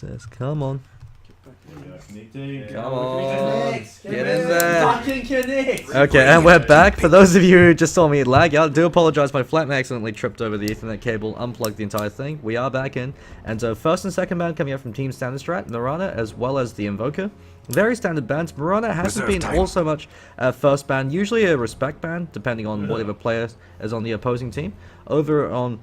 TSS, come on. Come on, get in there. Fucking connect. Okay, and we're back. For those of you who just saw me lag out, I do apologize. My flatmate accidentally tripped over the Ethernet cable, unplugged the entire thing. We are back in. And so first and second ban coming out from Team Standard Strat, Mirana, as well as the Invoker. Very standard bans. Mirana hasn't been all so much first ban, usually a respect ban, depending on whatever player is on the opposing team. Over on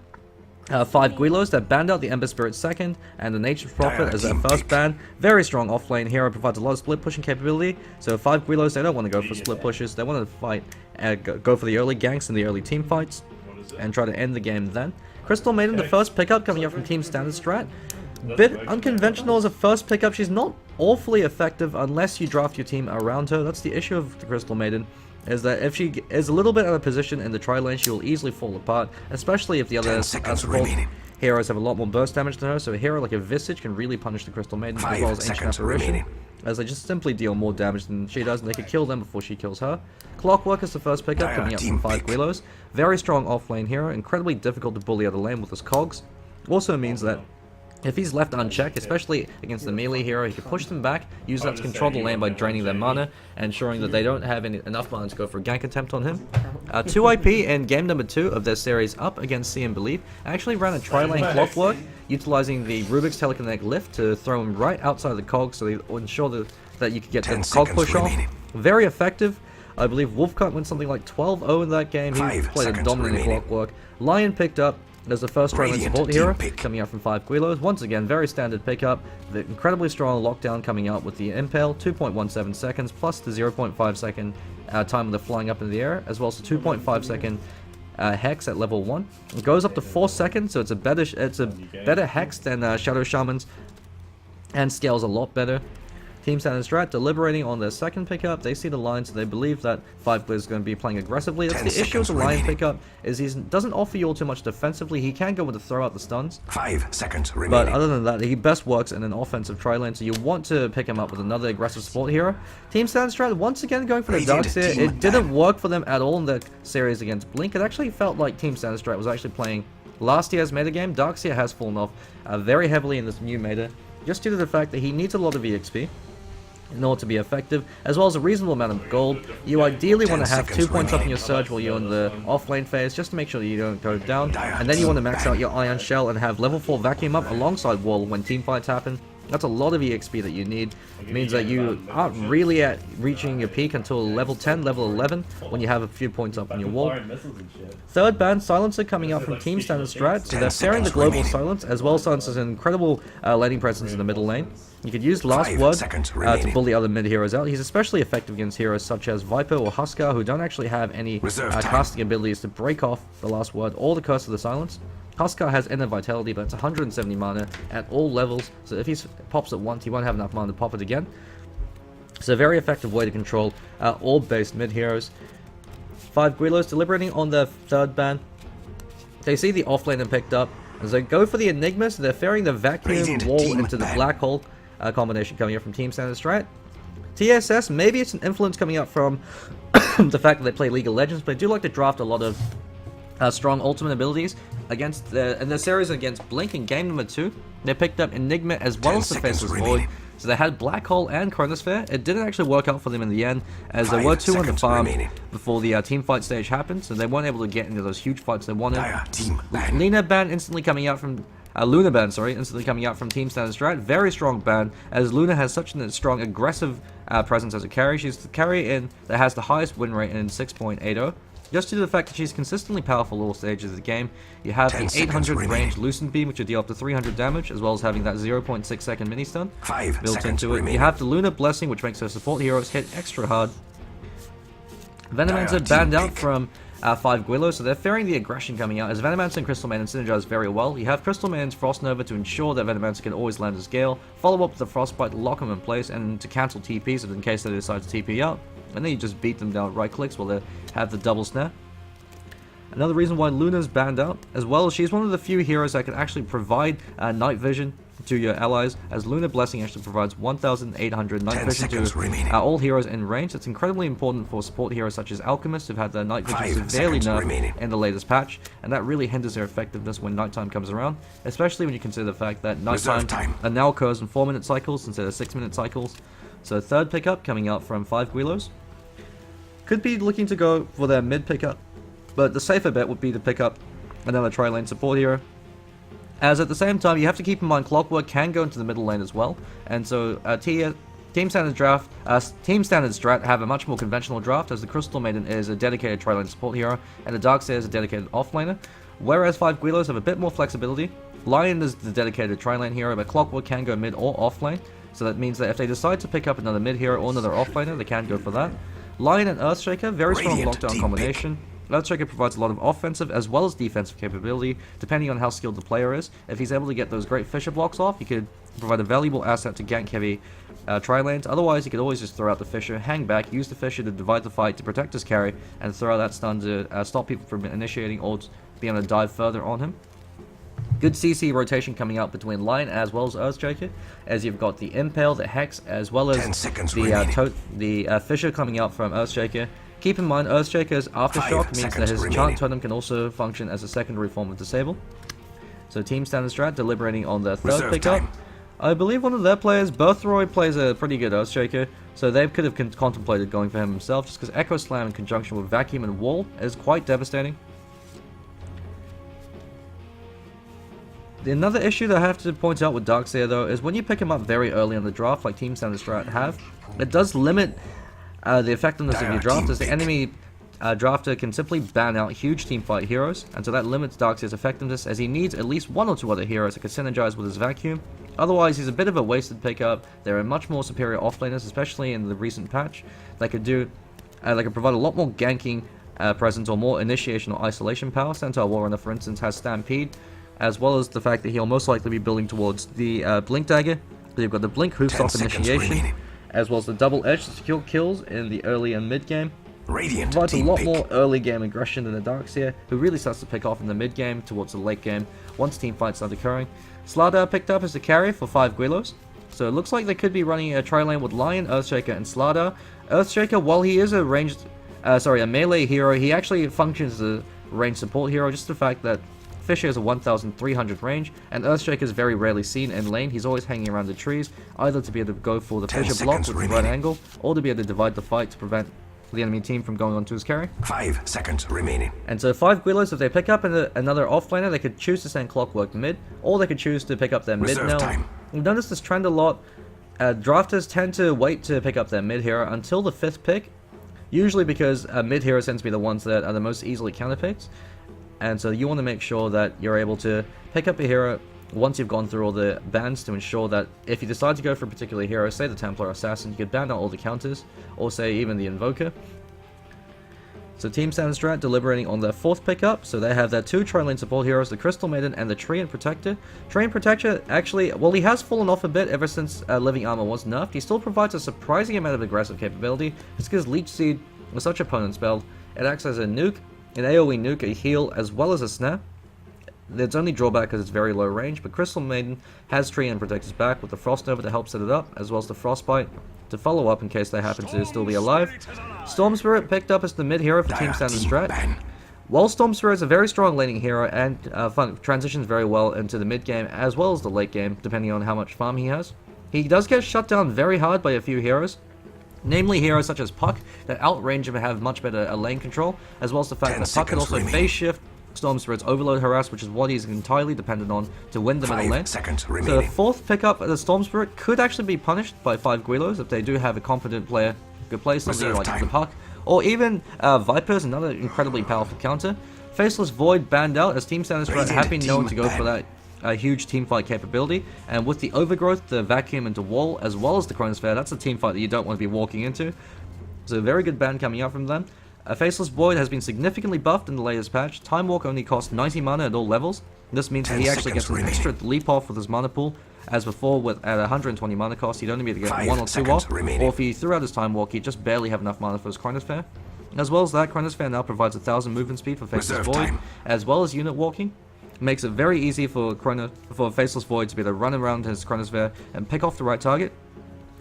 5 Gweilos that banned out the Ember Spirit second, and the Nature's Prophet as their first ban. Very strong offlane hero, provides a lot of split pushing capability. So 5 Gweilos, they don't want to go for split pushes, they want to fight, go for the early ganks and the early team fights, and try to end the game then. Crystal Maiden, the first pickup coming up from Team Standard Strat. Bit unconventional as a first pickup, she's not awfully effective unless you draft your team around her. That's the issue of the Crystal Maiden, is that if she is a little bit out of position in the tri-lane, she will easily fall apart, especially if the other support heroes have a lot more burst damage than her. So a hero like a Visage can really punish the Crystal Maiden, as well as Ancient Apparition, as they just simply deal more damage than she does, and they could kill them before she kills her. Clockwork is the first pickup, coming up from 5 Gweilos. Very strong off-lane hero, incredibly difficult to bully out of lane with his cogs. Also means that if he's left unchecked, especially against the melee hero, he can push them back, use that to control the lane by draining their mana, and ensuring that they don't have enough mana to go for a gank attempt on him. 2 IP in game number 2 of their series up against See and Believe actually ran a tri-lane Clockwork, utilizing the Rubik's telekinetic lift to throw him right outside of the cog, so they ensure that you could get the cog push off. Very effective. I believe Wolfcut went something like 12-0 in that game. He played a dominant Clockwork. Lion picked up as the first tri-lane support hero, coming out from 5 Gweilos. Once again, very standard pickup. The incredibly strong lockdown coming out with the Impale, 2.17 seconds, plus the 0.5 second time of the flying up in the air, as well as the 2.5 second Hex at level 1. It goes up to 4 seconds, so it's a better Hex than Shadow Shamans, and scales a lot better. Team Standard Strat deliberating on their second pickup. They see the line, so they believe that 5 Gweilos is going to be playing aggressively. That's the issue with the Lion pickup, is he doesn't offer you all too much defensively. He can go with the throw out the stuns. 5 seconds remaining. But other than that, he best works in an offensive tri-lane, so you want to pick him up with another aggressive support hero. Team Standard Strat once again going for the Darkseer. It didn't work for them at all in the series against Blink. It actually felt like Team Standard Strat was actually playing last year's meta game. Darkseer has fallen off very heavily in this new meta, just due to the fact that he needs a lot of EXP in order to be effective, as well as a reasonable amount of gold. You ideally want to have 2 points up in your surge while you're in the offlane phase, just to make sure that you don't go down, and then you want to max out your Iron Shell and have level 4 vacuum up alongside Wall when team fights happen. That's a lot of EXP that you need. It means that you aren't really at reaching your peak until level 10, level 11, when you have a few points up in your wall. Third ban, Silencer coming out from Team Standard Strat, so they're sharing the global silence, as well as Silencer's an incredible laning presence in the middle lane. You could use Last Word to bully other mid heroes out. He's especially effective against heroes such as Viper or Huskar, who don't actually have any casting abilities to break off the Last Word or the Curse of the Silence. Huskar has Inner Vitality, but it's 170 mana at all levels, so if he pops it once, he won't have enough mana to pop it again. It's a very effective way to control orb-based mid-heroes. 5 Gweilos deliberating on their third ban. They see the offlane and picked up, as they go for the Enigma, so they're ferrying the Vacuum Wall into the Black Hole combination coming up from Team Standard Strat. TSS, maybe it's an influence coming up from the fact that they play League of Legends, but they do like to draft a lot of strong ultimate abilities against in the series against Blink in game number 2. They picked up Enigma as well as the Faceless Void, so they had Black Hole and Chronosphere. It didn't actually work out for them in the end, as there were 2 on the farm before the team fight stage happened, so they weren't able to get into those huge fights they wanted. Luna ban instantly coming out from Luna ban, instantly coming out from Team Standard Strat. Very strong ban, as Luna has such a strong aggressive presence as a carry. She's the carry that has the highest win rate in 6.80. Just due to the fact that she's consistently powerful all stages of the game. You have the 800 range Lucent Beam, which will deal up to 300 damage, as well as having that 0.6 second mini stun built into it. You have the Lunar Blessing, which makes her support heroes hit extra hard. Venomancer banned out from 5 Gweilos, so they're fearing the aggression coming out, as Venomancer and Crystal Maiden synergize very well. You have Crystal Maiden's Frost Nova to ensure that Venomancer can always land his Gale, follow up with the Frostbite, lock him in place, and to cancel TPs in case they decide to TP out. And then you just beat them down right clicks while they have the double snare. Another reason why Luna's banned out, as well as she's one of the few heroes that can actually provide night vision to your allies, as Lunar Blessing actually provides 1,800 night 10 vision seconds to remaining. all heroes in range. It's incredibly important for support heroes such as Alchemists, who've had their night vision 5 severely seconds remaining. nerfed in the latest patch, and that really hinders their effectiveness when nighttime comes around, especially when you consider the fact that nighttime time. now occurs in 4-minute cycles instead of 6-minute cycles. So third pickup coming out from 5 Gweilos. Could be looking to go for their mid pickup, but the safer bet would be to pick up another tri-lane support hero. As at the same time, you have to keep in mind Clockwork can go into the middle lane as well, and so Team Standard Strat have a much more conventional draft, as the Crystal Maiden is a dedicated tri-lane support hero, and the Darkseer is a dedicated off-laner, whereas 5 Gweilos have a bit more flexibility. Lion is the dedicated tri-lane hero, but Clockwork can go mid or off-lane, so that means that if they decide to pick up another mid hero or another off-laner, they can go for that. Lion and Earthshaker, very strong Radiant lockdown deep combination. Earthshaker provides a lot of offensive as well as defensive capability, depending on how skilled the player is. If he's able to get those great Fisher blocks off, he could provide a valuable asset to gank heavy tri-lanes. Otherwise, he could always just throw out the Fisher, hang back, use the Fisher to divide the fight to protect his carry, and throw out that stun to stop people from initiating or be able to dive further on him. Good CC rotation coming out between Lion as well as Earthshaker, as you've got the Impale, the Hex, as well as 10 seconds remaining. the Fisher coming out from Earthshaker. Keep in mind, Earthshaker's Aftershock 5 means that seconds his remaining. Chant Totem can also function as a secondary form of Disable. So Team Standard Strat deliberating on their third Reserve pickup. time. I believe one of their players, Birthroy, plays a pretty good Earthshaker, so they could have contemplated going for him himself, just because Echo Slam in conjunction with Vacuum and Wall is quite devastating. Another issue that I have to point out with Darkseer though is when you pick him up very early in the draft, like Team Standard Strat have, it does limit the effectiveness of your draft, as the enemy drafter can simply ban out huge teamfight heroes, and so that limits Darkseer's effectiveness, as he needs at least 1 or 2 other heroes that can synergize with his Vacuum. Otherwise, he's a bit of a wasted pickup. There are much more superior offlaners, especially in the recent patch, that could do, that could provide a lot more ganking presence or more initiation or isolation power. Centaur Warrunner, for instance, has Stampede, as well as the fact that he'll most likely be building towards the Blink Dagger. You've got the Blink Hoofstop initiation, as well as the Double Edge to secure kills in the early and mid game. Radiant Provides a team lot pick. more early game aggression than the Darkseer, who really starts to pick off in the mid game towards the late game once team fights start occurring. Slardar picked up as the carry for 5 Gweilos, so it looks like they could be running a tri-lane with Lion, Earthshaker, and Slardar. Earthshaker, while he is a a melee hero, he actually functions as a ranged support hero, just the fact that Fisher has a 1,300 range, and Earthshaker is very rarely seen in lane. He's always hanging around the trees, either to be able to go for the 10 Fisher block seconds with the right remaining. angle, or to be able to divide the fight to prevent the enemy team from going onto his carry. 5 seconds remaining. And so 5 Gweilos, if they pick up another offlaner, they could choose to send Clockwork mid, or they could choose to pick up their mid Reserve now. time. We've noticed this trend a lot. Drafters tend to wait to pick up their mid hero until the 5th pick, usually because mid heroes tend to be the ones that are the most easily counterpicked. And so you want to make sure that you're able to pick up a hero once you've gone through all the bans, to ensure that if you decide to go for a particular hero, say the Templar Assassin, you could ban out all the counters, or say even the Invoker. So Team Standard Strat deliberating on their 4th pickup, so they have their 2 tri-lane support heroes, the Crystal Maiden and the Treant Protector. Treant Protector actually, well, he has fallen off a bit ever since Living Armor was nerfed. He still provides a surprising amount of aggressive capability. It's because Leech Seed was such a potent spell. It acts as a nuke, an AoE nuke, a heal, as well as a snap. Its only drawback because it's very low range, but Crystal Maiden has Treant Protector's back with the Frost Nova to help set it up, as well as the Frostbite to follow up in case they happen to still be alive. Storm Spirit picked up as the mid hero for Team Standard Strat. While Storm Spirit is a very strong laning hero and transitions very well into the mid game as well as the late game, depending on how much farm he has, he does get shut down very hard by a few heroes. Namely heroes such as Puck, that outrange him and have much better lane control, as well as the fact that Puck can also phase shift Storm Spirit's Overload Harass, which is what he's entirely dependent on to win the middle lane. 5 seconds So the remaining. 4th pickup, the Storm Spirit, could actually be punished by 5 Gweilos if they do have a confident player who could play something Reserve like time. the Puck, or even Viper's another incredibly powerful counter. Faceless Void banned out, as Team Standard Strat have been known to go for that huge teamfight capability, and with the Overgrowth, the Vacuum into Wall, as well as the Chronosphere, that's a teamfight that you don't want to be walking into. So a very good ban coming out from them. Faceless Void has been significantly buffed in the latest patch. Time Walk only costs 90 mana at all levels. This means that 10 he actually gets seconds an extra remaining. leap off with his mana pool, as before with at 120 mana cost he'd only be able to get 5 1 or 2 seconds off, remaining. or if he threw out his Time Walk he'd just barely have enough mana for his Chronosphere. As well as that, Chronosphere now provides 1,000 movement speed for Faceless Reserve Void, time. as well as unit walking. makes it very easy for Faceless Void to be able to run around his Chronosphere and pick off the right target.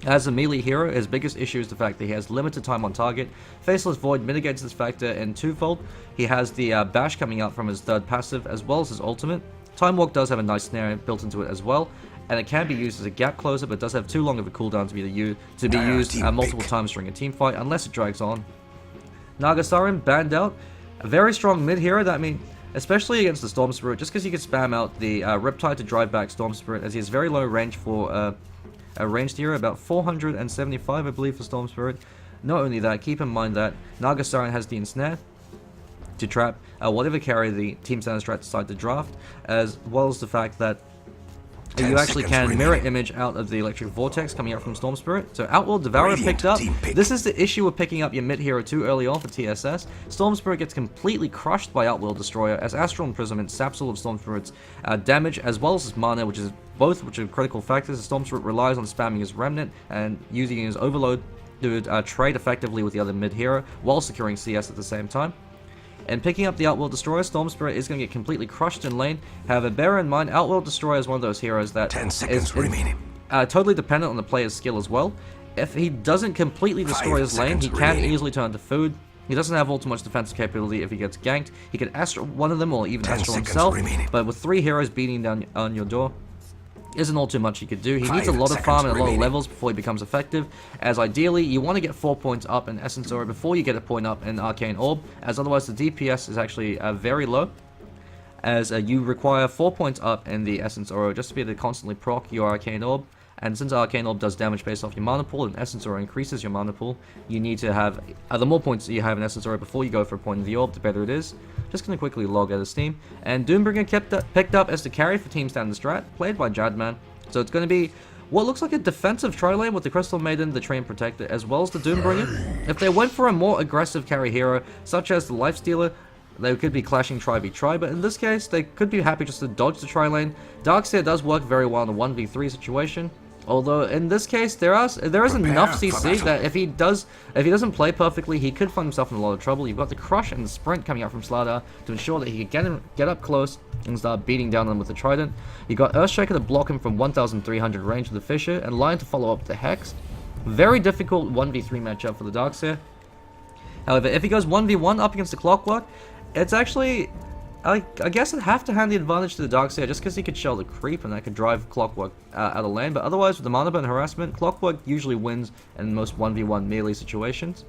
As a melee hero, his biggest issue is the fact that he has limited time on target. Faceless Void mitigates this factor in twofold. He has the bash coming out from his third passive as well as his ultimate. Time Walk does have a nice snare built into it as well, and it can be used as a gap closer, but does have too long of a cooldown to be used multiple times during a team fight unless it drags on. Nagasarin banned out, a very strong mid hero. That means, especially against the Storm Spirit, just because he can spam out the Riptide to drive back Storm Spirit, as he has very low range for a ranged hero, about 475 I believe for Storm Spirit. Not only that, keep in mind that Nagasarin has the ensnare to trap whatever carry the Team Standard Strat decide to draft, as well as the fact that you actually can mirror image out of the Electric Vortex coming out from Storm Spirit. So Outworld Devourer picked up. This is the issue with picking up your mid hero too early on for TSS. Storm Spirit gets completely crushed by Outworld Destroyer, as Astral Imprisonment saps all of Storm Spirit's damage as well as his mana, which are critical factors. Storm Spirit relies on spamming his Remnant and using his Overload to trade effectively with the other mid hero while securing CS at the same time. And picking up the Outworld Destroyer, Storm Spirit is going to get completely crushed in lane. However, bear in mind, Outworld Destroyer is one of those heroes that 10 seconds remaining. Totally dependent on the player's skill as well. If he doesn't completely destroy his lane, he can easily turn to food. He doesn't have all too much defensive capability if he gets ganked. He can Astral one of them or even Astral himself, but with 3 heroes beating down on your door, isn't all too much he could do. He needs a lot of farm and a lot of levels before he becomes effective, as ideally you want to get 4 points up in Essence Aura before you get a point up in Arcane Orb, as otherwise the DPS is actually very low, as you require 4 points up in the Essence Aura just to be able to constantly proc your Arcane Orb. And since Arcane Orb does damage based off your mana pool and Essence Aura increases your mana pool, you need to have the more points that you have in Essence Aura before you go for a point in the Orb, the better it is. Just going to quickly log out of Steam. And Doombringer picked up as the carry for Team Standard Strat, played by Jadman. So it's going to be what looks like a defensive tri-lane with the Crystal Maiden, the Treant Protector, as well as the Doombringer. If they went for a more aggressive carry hero, such as the Lifestealer, they could be clashing tri-v-tri, but in this case, they could be happy just to dodge the tri-lane. Darkseer does work very well in a 1v3 situation. Although in this case, there is enough CC that if he doesn't play perfectly, he could find himself in a lot of trouble. You've got the Crush and the Sprint coming out from Slardar to ensure that he can get up close and start beating down on him with the Trident. You got Earthshaker to block him from 1,300 range with the Fissure, and Lion to follow up the Hex. Very difficult 1v3 matchup for the Darkseer. However, if he goes 1v1 up against the Clockwork, it's actually, I guess I'd have to hand the advantage to the Darkseer just because he could shell the creep and that could drive Clockwork out of lane. But otherwise, with the mana burn harassment, Clockwork usually wins in most 1v1 melee situations.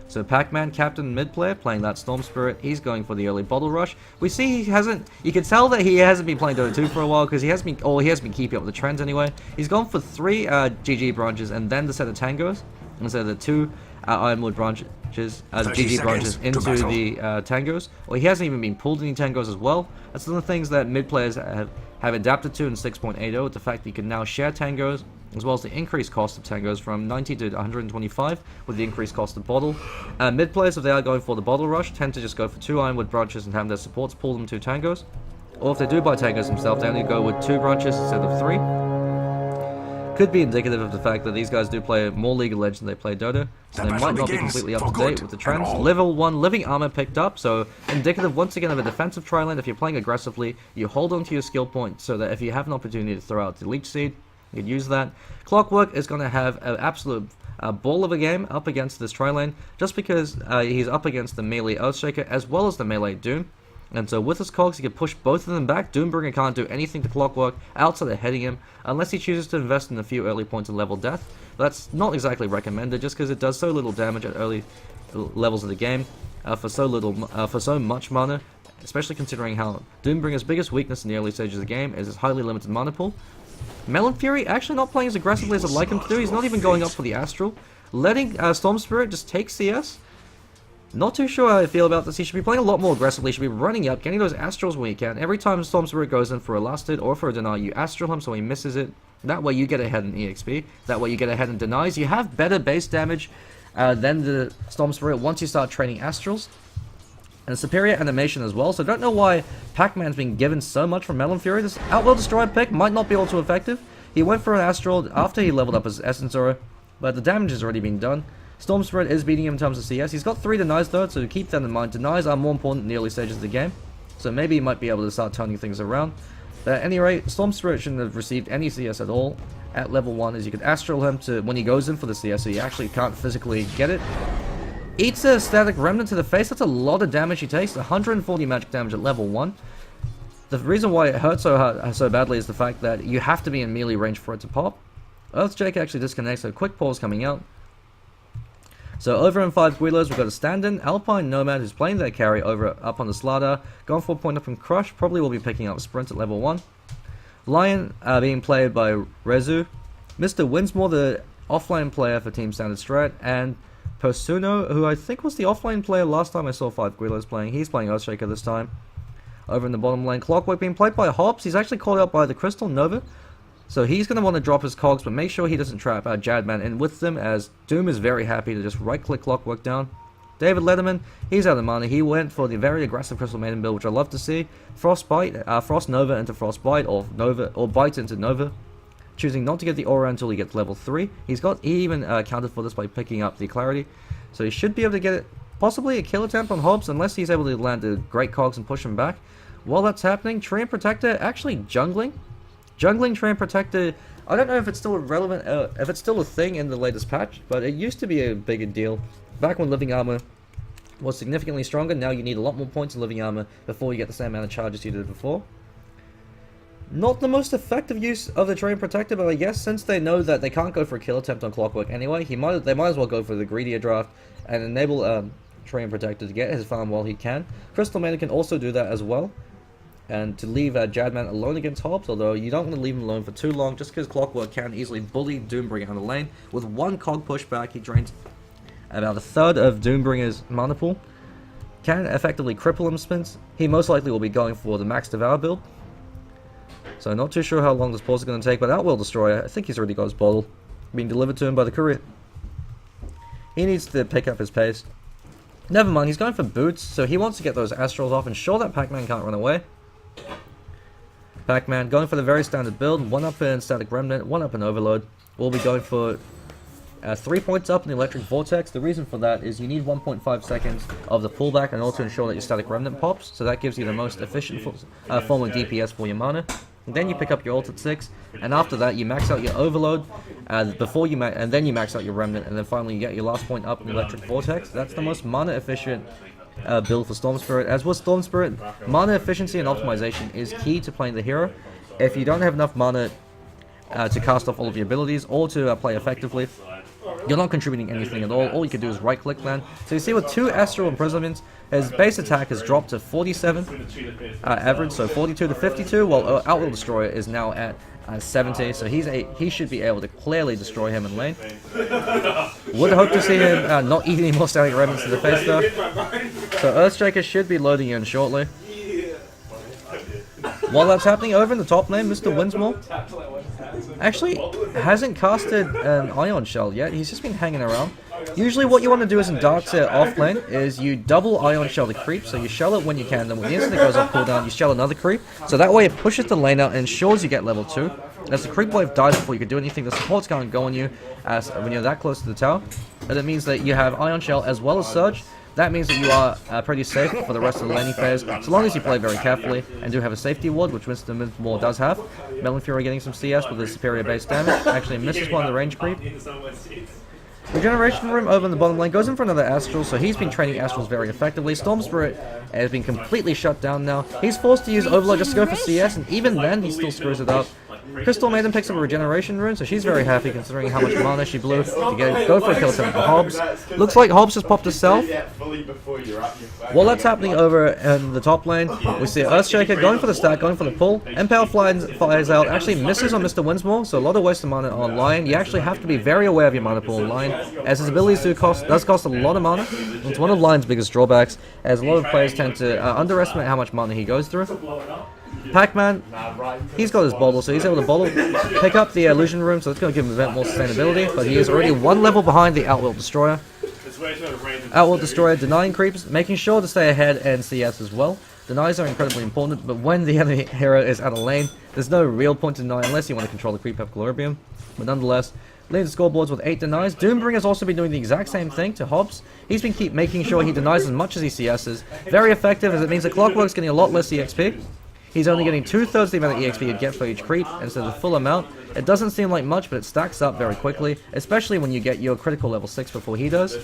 So Pac-Man, Captain, mid player, playing that Storm Spirit. He's going for the early Bottle Rush. We see you can tell that he hasn't been playing Dota 2 for a while because he has been keeping up with the trends anyway. He's gone for 3 GG branches and then the set of Tangos instead of the 2 Ironwood branches, GG branches into the Tangos. Well, he hasn't even been pulled any Tangos as well. That's one of the things that mid players have adapted to in 6.80, with the fact that you can now share Tangos, as well as the increased cost of Tangos from 90 to 125 with the increased cost of Bottle. Mid players, if they are going for the Bottle Rush, tend to just go for 2 Ironwood branches and have their supports pull them 2 Tangos. Or if they do buy Tangos themselves, they only go with 2 branches instead of 3. Could be indicative of the fact that these guys do play more League of Legends than they play Dota, so they might not be completely up to date with the trends. Level 1 Living Armor picked up, so indicative once again of a defensive tri-lane. If you're playing aggressively, you hold on to your skill point so that if you have an opportunity to throw out the Leech Seed, you can use that. Clockwork is going to have an absolute ball of a game up against this tri-lane, just because he's up against the melee Earthshaker as well as the melee Doom. And so with his cogs, he can push both of them back. Doombringer can't do anything to Clockwork outside of hitting him, unless he chooses to invest in a few early points of level death. That's not exactly recommended, just because it does so little damage at early levels of the game for so much mana, especially considering how Doombringer's biggest weakness in the early stages of the game is his highly limited mana pool. Melon Fury actually not playing as aggressively as I'd like him to do. He's not even going up for the Astral, letting Storm Spirit just take CS. Not too sure how I feel about this. He should be playing a lot more aggressively. He should be running up, getting those Astrals when he can. Every time Storm Spirit goes in for a last hit or for a deny, you Astral him so he misses it. That way you get ahead in EXP. That way you get ahead in denies. You have better base damage than the Storm Spirit once you start training Astrals. And superior animation as well. So I don't know why Pac-Man's been given so much from Melon Fury. This Outworld Destroyer pick might not be all too effective. He went for an Astral after he leveled up his Essence Aura, but the damage has already been done. Storm Spirit is beating him in terms of CS. He's got 3 denies though, so keep that in mind. Denies are more important in the early stages of the game. so maybe he might be able to start turning things around. But at any rate, Storm Spirit shouldn't have received any CS at all at level 1, as you could astral him to when he goes in for the CS, so you actually can't physically get it. Eats a static remnant to the face. That's a lot of damage he takes, 140 magic damage at level 1. The reason why it hurts so badly is the fact that you have to be in melee range for it to pop. Earthshaker actually disconnects, so quick pause coming out. So over in 5 Gweilos, we've got a stand-in Alpine Nomad who's playing their carry over up on the Slardar. Going for a point up from Crush, probably will be picking up Sprint at level 1. Lion being played by Rezu. Mr. Winsmore, the offlane player for Team Standard Strat, and Persuno, who I think was the offlane player last time I saw 5 Gweilos playing. He's playing Earthshaker this time. Over in the bottom lane, Clockwork being played by Hobbs. He's actually called out by the Crystal Nova. So he's going to want to drop his cogs, but make sure he doesn't trap Jadman in with them, as Doom is very happy to just right-click Clockwork down. David Letterman, he's out of mana. He went for the very aggressive Crystal Maiden build, which I love to see. Frostbite, Frost Nova into Frostbite, or Bite into Nova. Choosing not to get the aura until he gets level 3. He even counted for this by picking up the Clarity. So he should be able to get it, possibly a kill attempt on Hobbs, unless he's able to land the Great Cogs and push him back. While that's happening, Treant Protector actually jungling. Jungling Treant Protector, I don't know if it's still relevant, if it's still a thing in the latest patch, but it used to be a bigger deal. Back when Living Armor was significantly stronger, now you need a lot more points in Living Armor before you get the same amount of charges you did before. Not the most effective use of the Treant Protector, but I guess since they know that they can't go for a kill attempt on Clockwork anyway, they might as well go for the greedier draft and enable Treant Protector to get his farm while he can. Crystal Maiden can also do that as well, and to leave Jadman alone against Hobbs, although you don't want to leave him alone for too long, just because Clockwork can easily bully Doombringer on the lane. With one cog pushback, he drains about a third of Doombringer's mana pool. Can effectively cripple him spins. He most likely will be going for the Max Devour build. So not too sure how long this pause is going to take, but Outworld Destroyer, I think he's already got his bottle being delivered to him by the courier. He needs to pick up his pace. Never mind, he's going for boots, so he wants to get those Astrals off, and sure that Pac-Man can't run away. Pac-Man going for the very standard build, 1 up in Static Remnant, 1 up in Overload. We'll be going for 3 points up in the Electric Vortex. The reason for that is you need 1.5 seconds of the pullback in order to ensure that your Static Remnant pops, so that gives you the most efficient form of DPS for your mana. And then you pick up your ult at 6, and after that you max out your Overload, and then you max out your Remnant, and then finally you get your last point up in the Electric Vortex. That's the most mana efficient build for Storm Spirit. As with Storm Spirit, mana efficiency and optimization is key to playing the hero. If you don't have enough mana to cast off all of your abilities or to play effectively, you're not contributing anything at all. All you can do is right click land. So you see with 2 Astral Imprisonments, his base attack has dropped to 47 average, so 42 to 52, while Outworld Destroyer is now at 70, so he should be able to clearly destroy him in lane. Would hope to see him not eat any more Static Remnants in the face though. So Earthshaker should be loading in shortly. While that's happening, over in the top lane, Mr. Winsmore actually hasn't casted an Ion Shell yet. He's just been hanging around. Usually what you want to do is in Darkseer off lane is you double Ion Shell the creep, so you shell it when you can, then when the instant it goes off cooldown, you shell another creep. So that way it pushes the lane out and ensures you get level 2. As the creep wave dies before you can do anything, the supports can't go on you as when you're that close to the tower. And it means that you have Ion Shell as well as Surge. That means that you are pretty safe for the rest of the laning phase, so long as you play very carefully and do have a safety ward, which Mr. Winsmore does have. Melon Fury getting some CS with his superior base damage, actually misses one of the range creep. Regeneration Room over in the bottom lane goes in for another Astral, so he's been training Astrals very effectively. Storm Spirit has been completely shut down now. He's forced to use Overload just to go for CS, and even then he still screws it up. Crystal Maiden picks up a Regeneration Rune, so she's very happy considering how much mana she blew to go for a kill attempt for Hobbs. Looks like Hobbs has popped herself. While that's happening over in the top lane, we see Earthshaker going for the stack, going for the pull. Impale flies out, actually misses on Mr. Winsmore, so a lot of wasted mana on Lion. You actually have to be very aware of your mana pool on Lion, as his abilities does cost a lot of mana. It's one of Lion's biggest drawbacks, as a lot of players tend to underestimate how much mana he goes through. Pac-Man, he's got his bottle, so he's able to pick up the Illusion Room, so it's going to give him a bit more sustainability, but he is already 1 level behind the Outworld Destroyer. Outworld Destroyer denying creeps, making sure to stay ahead in CS as well. Denies are incredibly important, but when the enemy hero is out of lane, there's no real point to deny unless you want to control the creep equilibrium. But nonetheless, leading the scoreboards with 8 denies. Doombringer's also been doing the exact same thing to Hobbs. He's been making sure he denies as much as he CS's. Very effective, as it means that Clockwork's getting a lot less EXP. He's only getting 2/3 the amount of EXP you'd get for each creep instead of the full amount. It doesn't seem like much, but it stacks up very quickly, especially when you get your critical level 6 before he does.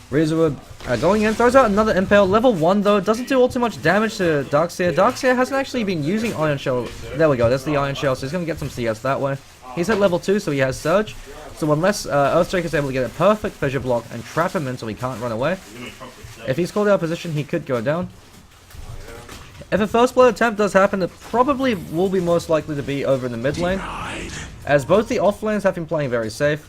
Rizua going in, throws out another Impale. Level 1 though, doesn't do all too much damage to Darkseer. Darkseer hasn't actually been using Iron Shell. There we go, that's the Iron Shell, so he's going to get some CS that way. He's at level 2, so he has Surge. So unless Earthshaker is able to get a perfect fissure block and trap him in so he can't run away, if he's called out of position, he could go down. If a first blood attempt does happen, it probably will be most likely to be over in the mid lane, as both the off lanes have been playing very safe.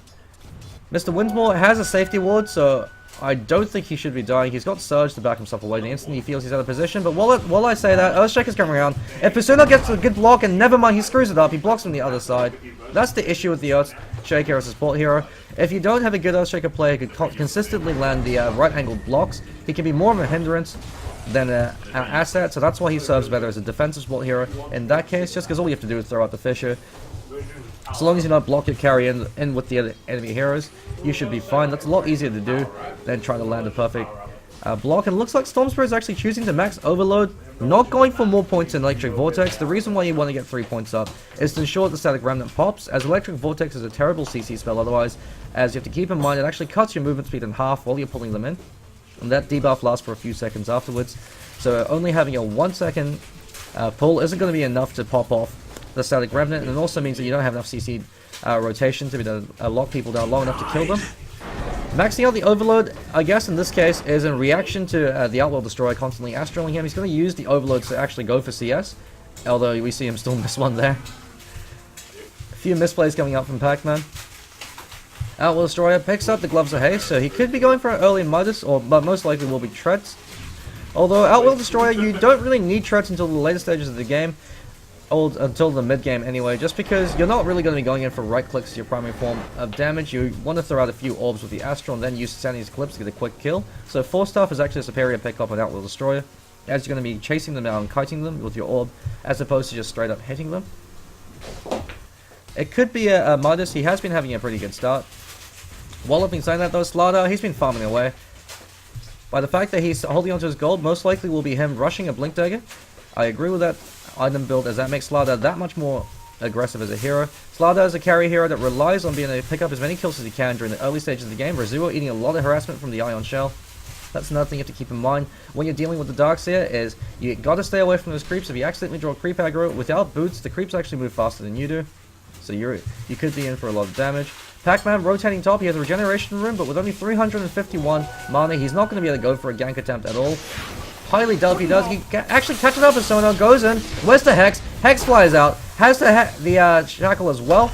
Mr. Winsmore has a safety ward, so I don't think he should be dying. He's got Surge to back himself away the instant he feels he's out of position. But while I say that, Earthshaker's coming around. If Persona gets a good block, and never mind, he screws it up. He blocks from the other side. That's the issue with the Earthshaker as a support hero. If you don't have a good Earthshaker player who can consistently land the right-angled blocks, he can be more of a hindrance than an asset. So that's why he serves better as a defensive support hero in that case, just because all you have to do is throw out the Fissure. So long as you don't block your carry in with the other enemy heroes, you should be fine. That's a lot easier to do than trying to land a perfect block. And it looks like Stormspirit is actually choosing to max Overload, not going for more points in Electric Vortex. The reason why you want to get 3 points up is to ensure that the Static Remnant pops, as Electric Vortex is a terrible CC spell otherwise, as you have to keep in mind it actually cuts your movement speed in half while you're pulling them in. And that debuff lasts for a few seconds afterwards. So only having a 1 second pull isn't going to be enough to pop off the Static Remnant, and it also means that you don't have enough CC rotation to be able to lock people down long enough to kill them. Maxing out the Overload, I guess in this case, is in reaction to the Outworld Destroyer constantly astraling him. He's going to use the Overload to actually go for CS, although we see him still miss one there. A few misplays coming up from Pac-Man. Outworld Destroyer picks up the Gloves of Haste, so he could be going for an early Midas, but most likely will be Treants. Although Outworld Destroyer, you don't really need Treants until the later stages of the game, until the mid game anyway, just because you're not really going to be going in for right clicks as your primary form of damage. You want to throw out a few orbs with the Astral and then use Sanity's Eclipse to get a quick kill. So 4-staff is actually a superior pickup on Outworld Destroyer, as you're going to be chasing them down and kiting them with your orb, as opposed to just straight up hitting them. It could be a Midas. He has been having a pretty good start. While I've been saying that though, Slardar, he's been farming away. By the fact that he's holding onto his gold, most likely will be him rushing a Blink Dagger. I agree with that item build, as that makes Slardar that much more aggressive as a hero. Slardar is a carry hero that relies on being able to pick up as many kills as he can during the early stages of the game. Rizua eating a lot of harassment from the Ion Shell. That's another thing you have to keep in mind when you're dealing with the Darkseer, is you gotta stay away from those creeps. If you accidentally draw a creep aggro without boots, the creeps actually move faster than you do. So you could be in for a lot of damage. Pac-Man rotating top, he has a regeneration room, but with only 351 mana, he's not going to be able to go for a gank attempt at all. Highly doubt if he does. He actually catches up with Persona, goes in. Where's the Hex? Hex flies out. Has the Shackle as well.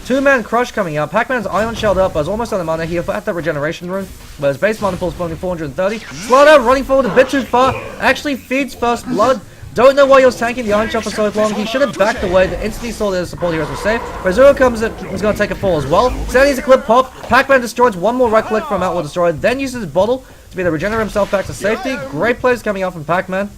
Two-man crush coming up. Pac-Man's Ion Shelled up, but is almost out of mana. He had that regeneration rune, but his base mana pool is only 430. Slardar running forward a bit too far. Actually feeds first blood. Don't know why he was tanking the Ion Shell for so long. He should have backed away. The instant he saw that his support heroes were safe. Rizua comes in, he's going to take a fall as well. Sanity's Eclipse pop. Pac-Man destroys one more right click from Outworld Destroyer, then uses his bottle to be able to regenerate himself back to safety. Great plays coming out from Pac-Man.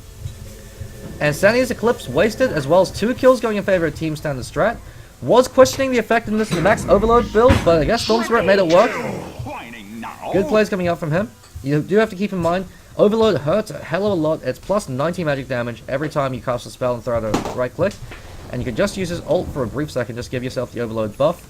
And Sanity's Eclipse wasted, as well as 2 kills going in favor of Team Standard Strat. Was questioning the effectiveness of the max overload build, but I guess Stormspirit made it work. Good plays coming out from him. You do have to keep in mind, Overload hurts a hell of a lot. It's plus 90 magic damage every time you cast a spell and throw out a right click. And you can just use his ult for a brief second, just give yourself the Overload buff.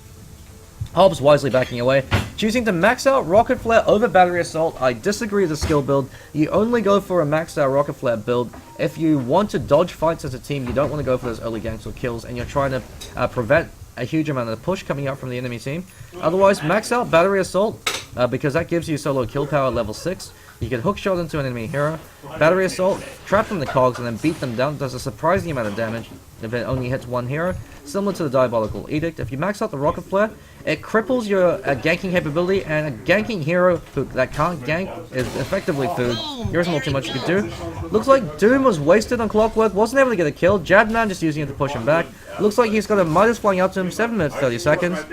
Hobbs wisely backing away, choosing to max out Rocket Flare over Battery Assault. I disagree with the skill build. You only go for a maxed out Rocket Flare build if you want to dodge fights as a team. You don't want to go for those early ganks or kills, and you're trying to prevent a huge amount of push coming out from the enemy team. Otherwise, max out Battery Assault, because that gives you solo kill power level 6. You can hook shot into an enemy hero, Battery Assault, trap them in the cogs, and then beat them down. It does a surprising amount of damage if it only hits one hero, similar to the Diabolical Edict. If you max out the Rocket Flare, it cripples your ganking capability, and a ganking hero that can't gank is effectively food. There isn't too much you could do. Looks like Doom was wasted on Clockwork, wasn't able to get a kill. Jabman just using it to push him back. Looks like he's got a Midas flying up to him, 7 minutes 30 seconds.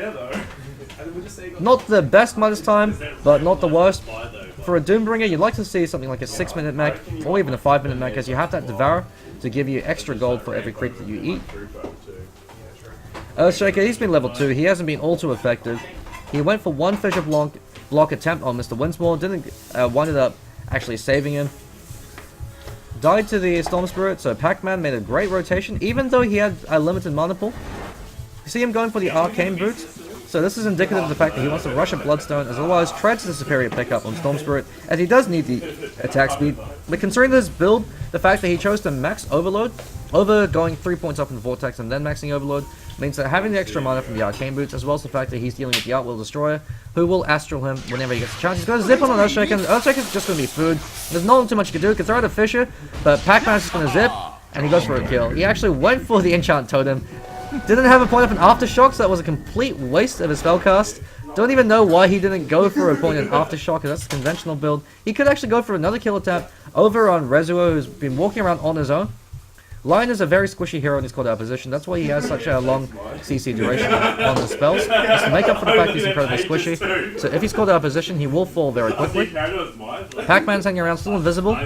Not the best Midas time, but not the worst. For a Doombringer, you'd like to see something like a 6-minute mech, or even a 5-minute mech, as you have that Devour to give you extra gold for every creep that you eat. Earthshaker, he's been level 2, he hasn't been all too effective. He went for one fissure block attempt on Mr. Winsmore, didn't wind up actually saving him. Died to the Storm Spirit, so Pac-Man made a great rotation, even though he had a limited mana pool. You see him going for the Arcane Boots, so this is indicative of the fact that he wants to rush a Bloodstone, as otherwise Treant's a superior pickup on Storm Spirit, as he does need the attack speed. But considering this build, the fact that he chose to max Overload, over going 3 points up in the Vortex and then maxing Overload, means that having the extra mana from the Arcane Boots, as well as the fact that he's dealing with the Outworld Destroyer, who will Astral him whenever he gets a chance. He's going to zip on an Earthshaker, and Earthshaker's just going to be food. There's not too much you can do, he can throw out a Fissure, but Pac-Man's just going to zip, and he goes for a kill. He actually went for the Enchant Totem, didn't have a point up in Aftershock, so that was a complete waste of his spellcast. Don't even know why he didn't go for a point in Aftershock, because that's a conventional build. He could actually go for another kill attempt over on Rezuo, who's been walking around on his own. Lion is a very squishy hero in his called out position. That's why he has such a long CC duration on his spells. Just to make up for the fact he's incredibly squishy. So if he's called out position, he will fall very quickly. Pac-Man's hanging around, still invisible.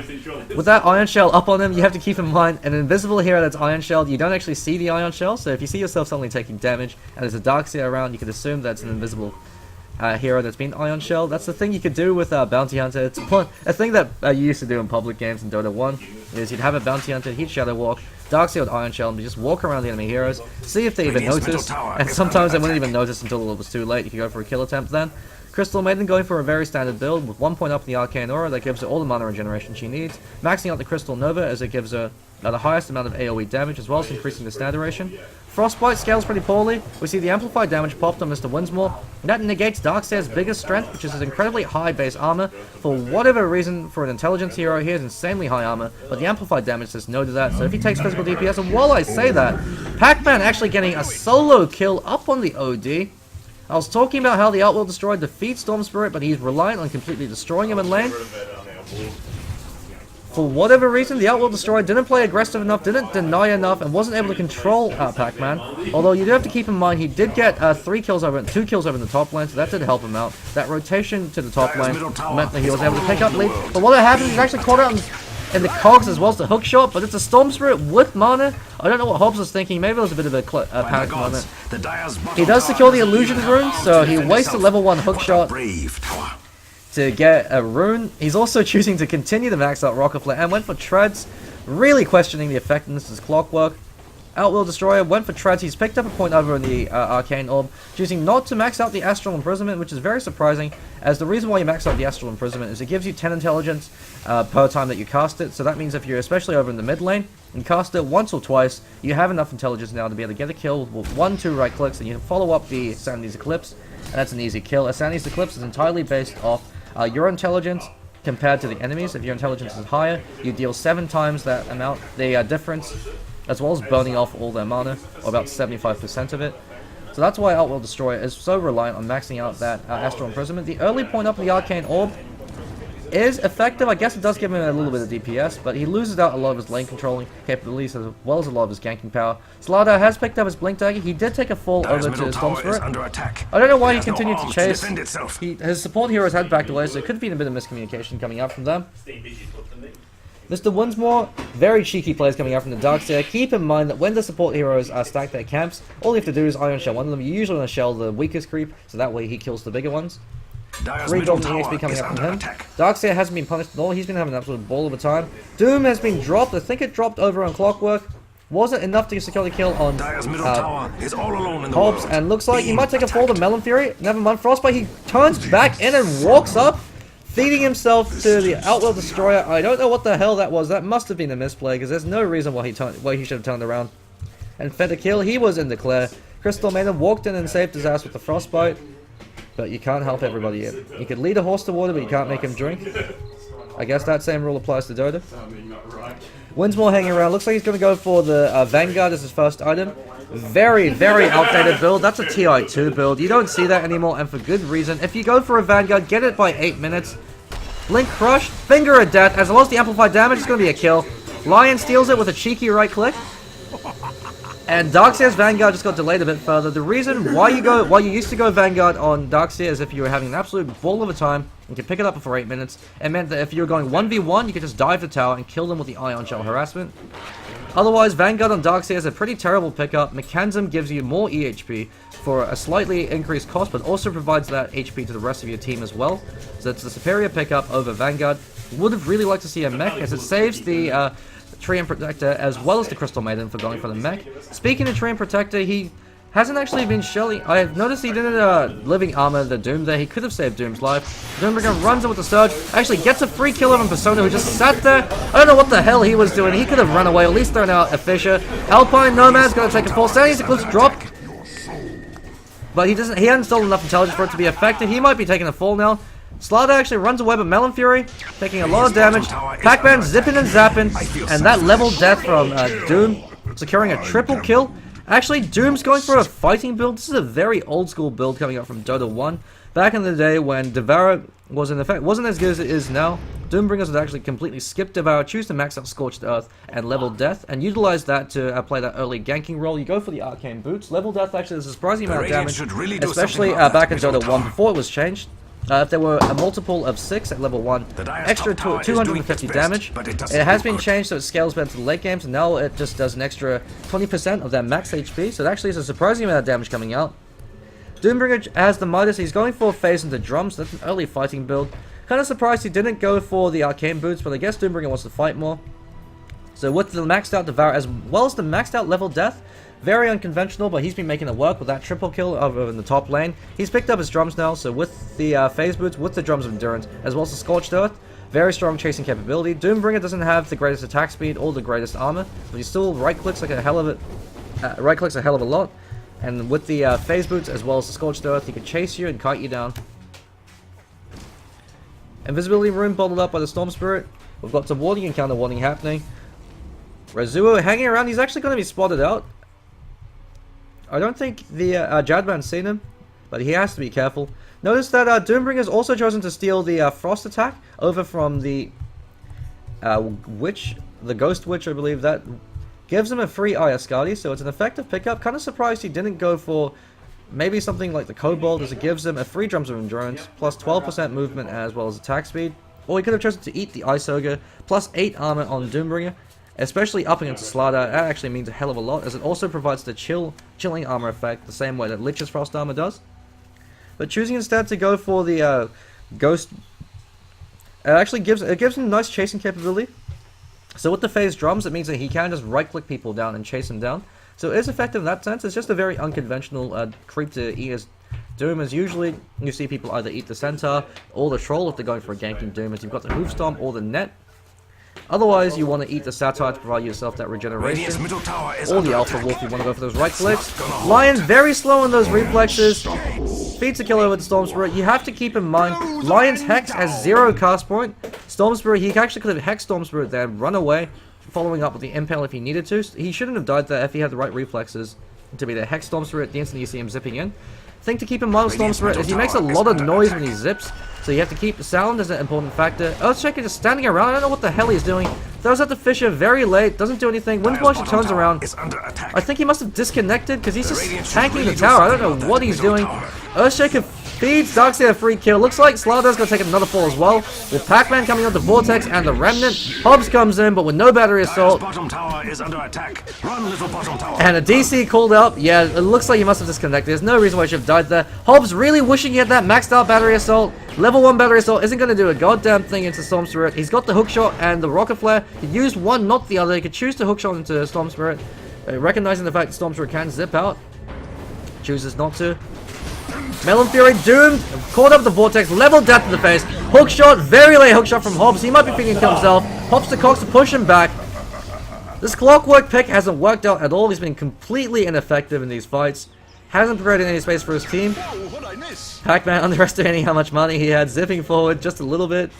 With that Iron Shell up on him, you have to keep in mind an invisible hero that's Iron Shelled. You don't actually see the Iron Shell, so if you see yourself suddenly taking damage and there's a Darkseer around, you can assume that's an invisible hero that's been Iron Shelled. That's the thing you could do with Bounty Hunter. It's a thing that you used to do in public games in Dota 1, is you'd have a Bounty Hunter, he'd Shadow Walk, Darkseer with Iron Shell, and just walk around the enemy heroes, see if they even notice, and sometimes they wouldn't even notice until it was too late. You could go for a kill attempt then. Crystal Maiden going for a very standard build with 1 point up in the Arcane Aura that gives her all the mana regeneration she needs, maxing out the Crystal Nova as it gives her the highest amount of AoE damage, as well as increasing the stat duration. Frostbite scales pretty poorly. We see the amplified damage popped on Mr. Winsmore. That negates Darkseer's biggest strength, which is his incredibly high base armor. For whatever reason, for an intelligence hero, he has insanely high armor, but the amplified damage says no to that, so if he takes physical DPS, and while I say that, Pac-Man actually getting a solo kill up on the OD. I was talking about how the Outworld Destroyer defeats Storm Spirit, but he's reliant on completely destroying him in lane. For whatever reason, the Outworld Destroyer didn't play aggressive enough, didn't deny enough, and wasn't able to control Pac-Man. Although you do have to keep in mind, he did get 2 kills over in the top lane, so that did help him out. That rotation to the top lane meant that he was able to pick up lead. But what happens, he's actually caught out in the cogs as well as the hook shot, but it's a Storm Spirit with mana. I don't know what Hobbs was thinking, maybe it was a bit of a panic moment. He does secure the illusion rune, so he wastes a level 1 hook shot to get a rune. He's also choosing to continue to max out Rocket Flare and went for Treads, really questioning the effectiveness of his Clockwork. Outworld Destroyer went for Treads. He's picked up a point over in the Arcane Orb, choosing not to max out the Astral Imprisonment, which is very surprising, as the reason why you max out the Astral Imprisonment is it gives you 10 intelligence per time that you cast it, so that means if you're especially over in the mid lane and cast it once or twice, you have enough intelligence now to be able to get a kill with 1-2 right clicks, and you can follow up the Sanity's Eclipse, and that's an easy kill. A Sanity's Eclipse is entirely based off your intelligence compared to the enemies. If your intelligence is higher, you deal 7 times that amount, the difference, as well as burning off all their mana, or about 75% of it. So that's why Outworld Destroyer is so reliant on maxing out that Astral Imprisonment. The early point up in the Arcane Orb is effective. I guess it does give him a little bit of DPS, but he loses out a lot of his lane controlling capabilities as well as a lot of his ganking power. Slardar has picked up his Blink Dagger. He did take a fall over to Storm Spirit. I don't know why he continued to chase. His support heroes had backed away, so it could have been a bit of miscommunication coming out from them. Mr. Winsmore, very cheeky plays coming out from the Darkseer. Keep in mind that when the support heroes stack their camps, all you have to do is Iron Shell one of them. You usually want to shell the weakest creep, so that way he kills the bigger ones. 3 golden EXP coming up from him. Darkseer hasn't been punished at all. He's been having an absolute ball of a time. Doom has been dropped. I think it dropped over on Clockwork. Wasn't enough to secure the kill on Hobbs, and looks like he might take a fall to Melon Fury. Never mind, Frostbite, he turns back in and walks up, feeding himself to the Outworld Destroyer. I don't know what the hell that was. That must have been a misplay, because there's no reason why he should have turned around and fed a kill. He was in the clear. Crystal Maiden walked in and saved his ass with the Frostbite, but you can't help everybody in. You can lead a horse to water, but you can't make him drink. I guess that same rule applies to Dota. Winsmore hanging around. Looks like he's going to go for the Vanguard as his first item. Very, very outdated build. That's a TI2 build. You don't see that anymore, and for good reason. If you go for a Vanguard, get it by 8 minutes. Blink Crush, Finger of Death. As long as the amplified damage, it's going to be a kill. Lion steals it with a cheeky right click. And Darkseer's Vanguard just got delayed a bit further. The reason why you used to go Vanguard on Darkseer is if you were having an absolute ball of a time, you could pick it up for 8 minutes. It meant that if you were going 1v1, you could just dive the tower and kill them with the Ion Shell Harassment. Otherwise, Vanguard on Darkseer is a pretty terrible pickup. Mechanism gives you more EHP for a slightly increased cost, but also provides that HP to the rest of your team as well. So it's a superior pickup over Vanguard. Would have really liked to see a mech, as it saves the Treant Protector as well as the Crystal Maiden for going for the mech. Speaking of Treant Protector, he hasn't actually been shelling. I have noticed he didn't living armor the Doom there. He could have saved Doom's life. Doombringer runs in with the Surge, actually gets a free kill on Persona, who just sat there. I don't know what the hell he was doing. He could have run away, at least thrown out a Fissure. Alpine Nomad's gonna take a fall. Sandy's Eclipse drop. But he hadn't stolen enough intelligence for it to be effective. He might be taking a fall now. Slardar actually runs away, but Melon Fury taking a lot of damage. Pac-Man zipping and zapping, and that level death from Doom securing a triple kill. Actually, Doom's going for a fighting build. This is a very old school build coming up from Dota 1. Back in the day when Devour was in effect, wasn't as good as it is now. Doombringers would actually completely skip Devour, choose to max out Scorched Earth and Level Death, and utilize that to play that early ganking role. You go for the Arcane Boots. Level Death actually is a surprising amount of damage, especially back in Dota 1 before it was changed. If there were a multiple of 6 at level 1, extra 250 damage. It has been changed so it scales better to the late games, and now it just does an extra 20% of that max HP, so it actually is a surprising amount of damage coming out. Doombringer has the Midas. He's going for phase into drums. That's an early fighting build. Kind of surprised he didn't go for the Arcane Boots, but I guess Doombringer wants to fight more. So with the maxed out Devour as well as the maxed out Level Death, very unconventional, but he's been making it work with that triple kill over in the top lane. He's picked up his drums now, so with the phase boots, with the drums of endurance, as well as the Scorched Earth, very strong chasing capability. Doombringer doesn't have the greatest attack speed or the greatest armor, but he still right clicks a hell of a lot. And with the phase boots as well as the Scorched Earth, he can chase you and kite you down. Invisibility rune bottled up by the Storm Spirit. We've got some warding and counter warding happening. Razuo hanging around. He's actually going to be spotted out. I don't think the Jadman's seen him, but he has to be careful. Notice that Doombringer's also chosen to steal the Frost attack over from the Witch, the Ghost Witch, I believe. That gives him a free Ayascali, so it's an effective pickup. Kind of surprised he didn't go for maybe something like the Kobold, as it gives him a free Drums of Endurance, plus 12% movement as well as attack speed. Or he could have chosen to eat the Ice Ogre, plus 8 armor on Doombringer. Especially upping into Slardar, that actually means a hell of a lot, as it also provides the chilling armor effect, the same way that Lich's Frost armor does. But choosing instead to go for the Ghost, it actually gives him nice chasing capability. So with the phase drums, it means that he can just right-click people down and chase them down. So it is effective in that sense. It's just a very unconventional creep to eat as Doom, as usually you see people either eat the Centaur or the Troll if they're going for a ganking Doom, as you've got the Hoof Stomp or the Net. Otherwise, you want to eat the Satire to provide yourself that regeneration, or the Alpha Wolf, you want to go for those right clicks. Lion's very slow on those reflexes, feeds a killer with the Storm Spirit. You have to keep in mind, Lion's Hex has 0 cast point. Storm Spirit, he actually could have Hex Storm Spirit there, run away, following up with the Impale if he needed to. He shouldn't have died there if he had the right reflexes to be there. Hex Storm Spirit, the instant you see him zipping in. Thing to keep in mind with Storm Spirit is he makes a lot of noise when he zips, so you have to keep the sound as an important factor. Earthshaker just standing around, I don't know what the hell he's doing. Throws out the Fissure very late, doesn't do anything. Wind's she turns around. I think he must have disconnected because he's just tanking the tower. I don't know what he's doing. Earthshaker feeds Darkseer a free kill. Looks like Slardar's going to take another fall as well. With Pac-Man coming out the Vortex and the Remnant. Hobbs comes in, but with no battery assault. And a DC called up. Yeah, it looks like he must have disconnected. There's no reason why he should have died there. Hobbs really wishing he had that maxed out battery assault. Level 1 battery assault isn't going to do a goddamn thing into Storm Spirit. He's got the hookshot and the rocket flare. He used one, not the other. He could choose to hookshot into Storm Spirit. Recognizing the fact that Storm Spirit can zip out. Chooses not to. Melon Fury doomed. Caught up the Vortex. Level death to the face. Hookshot. Very late hookshot from Hobbs. He might be thinking to himself. Hops to Cox to push him back. This Clockwork pick hasn't worked out at all. He's been completely ineffective in these fights. Hasn't created any space for his team. Pac-Man underestimating how much money he had, zipping forward just a little bit.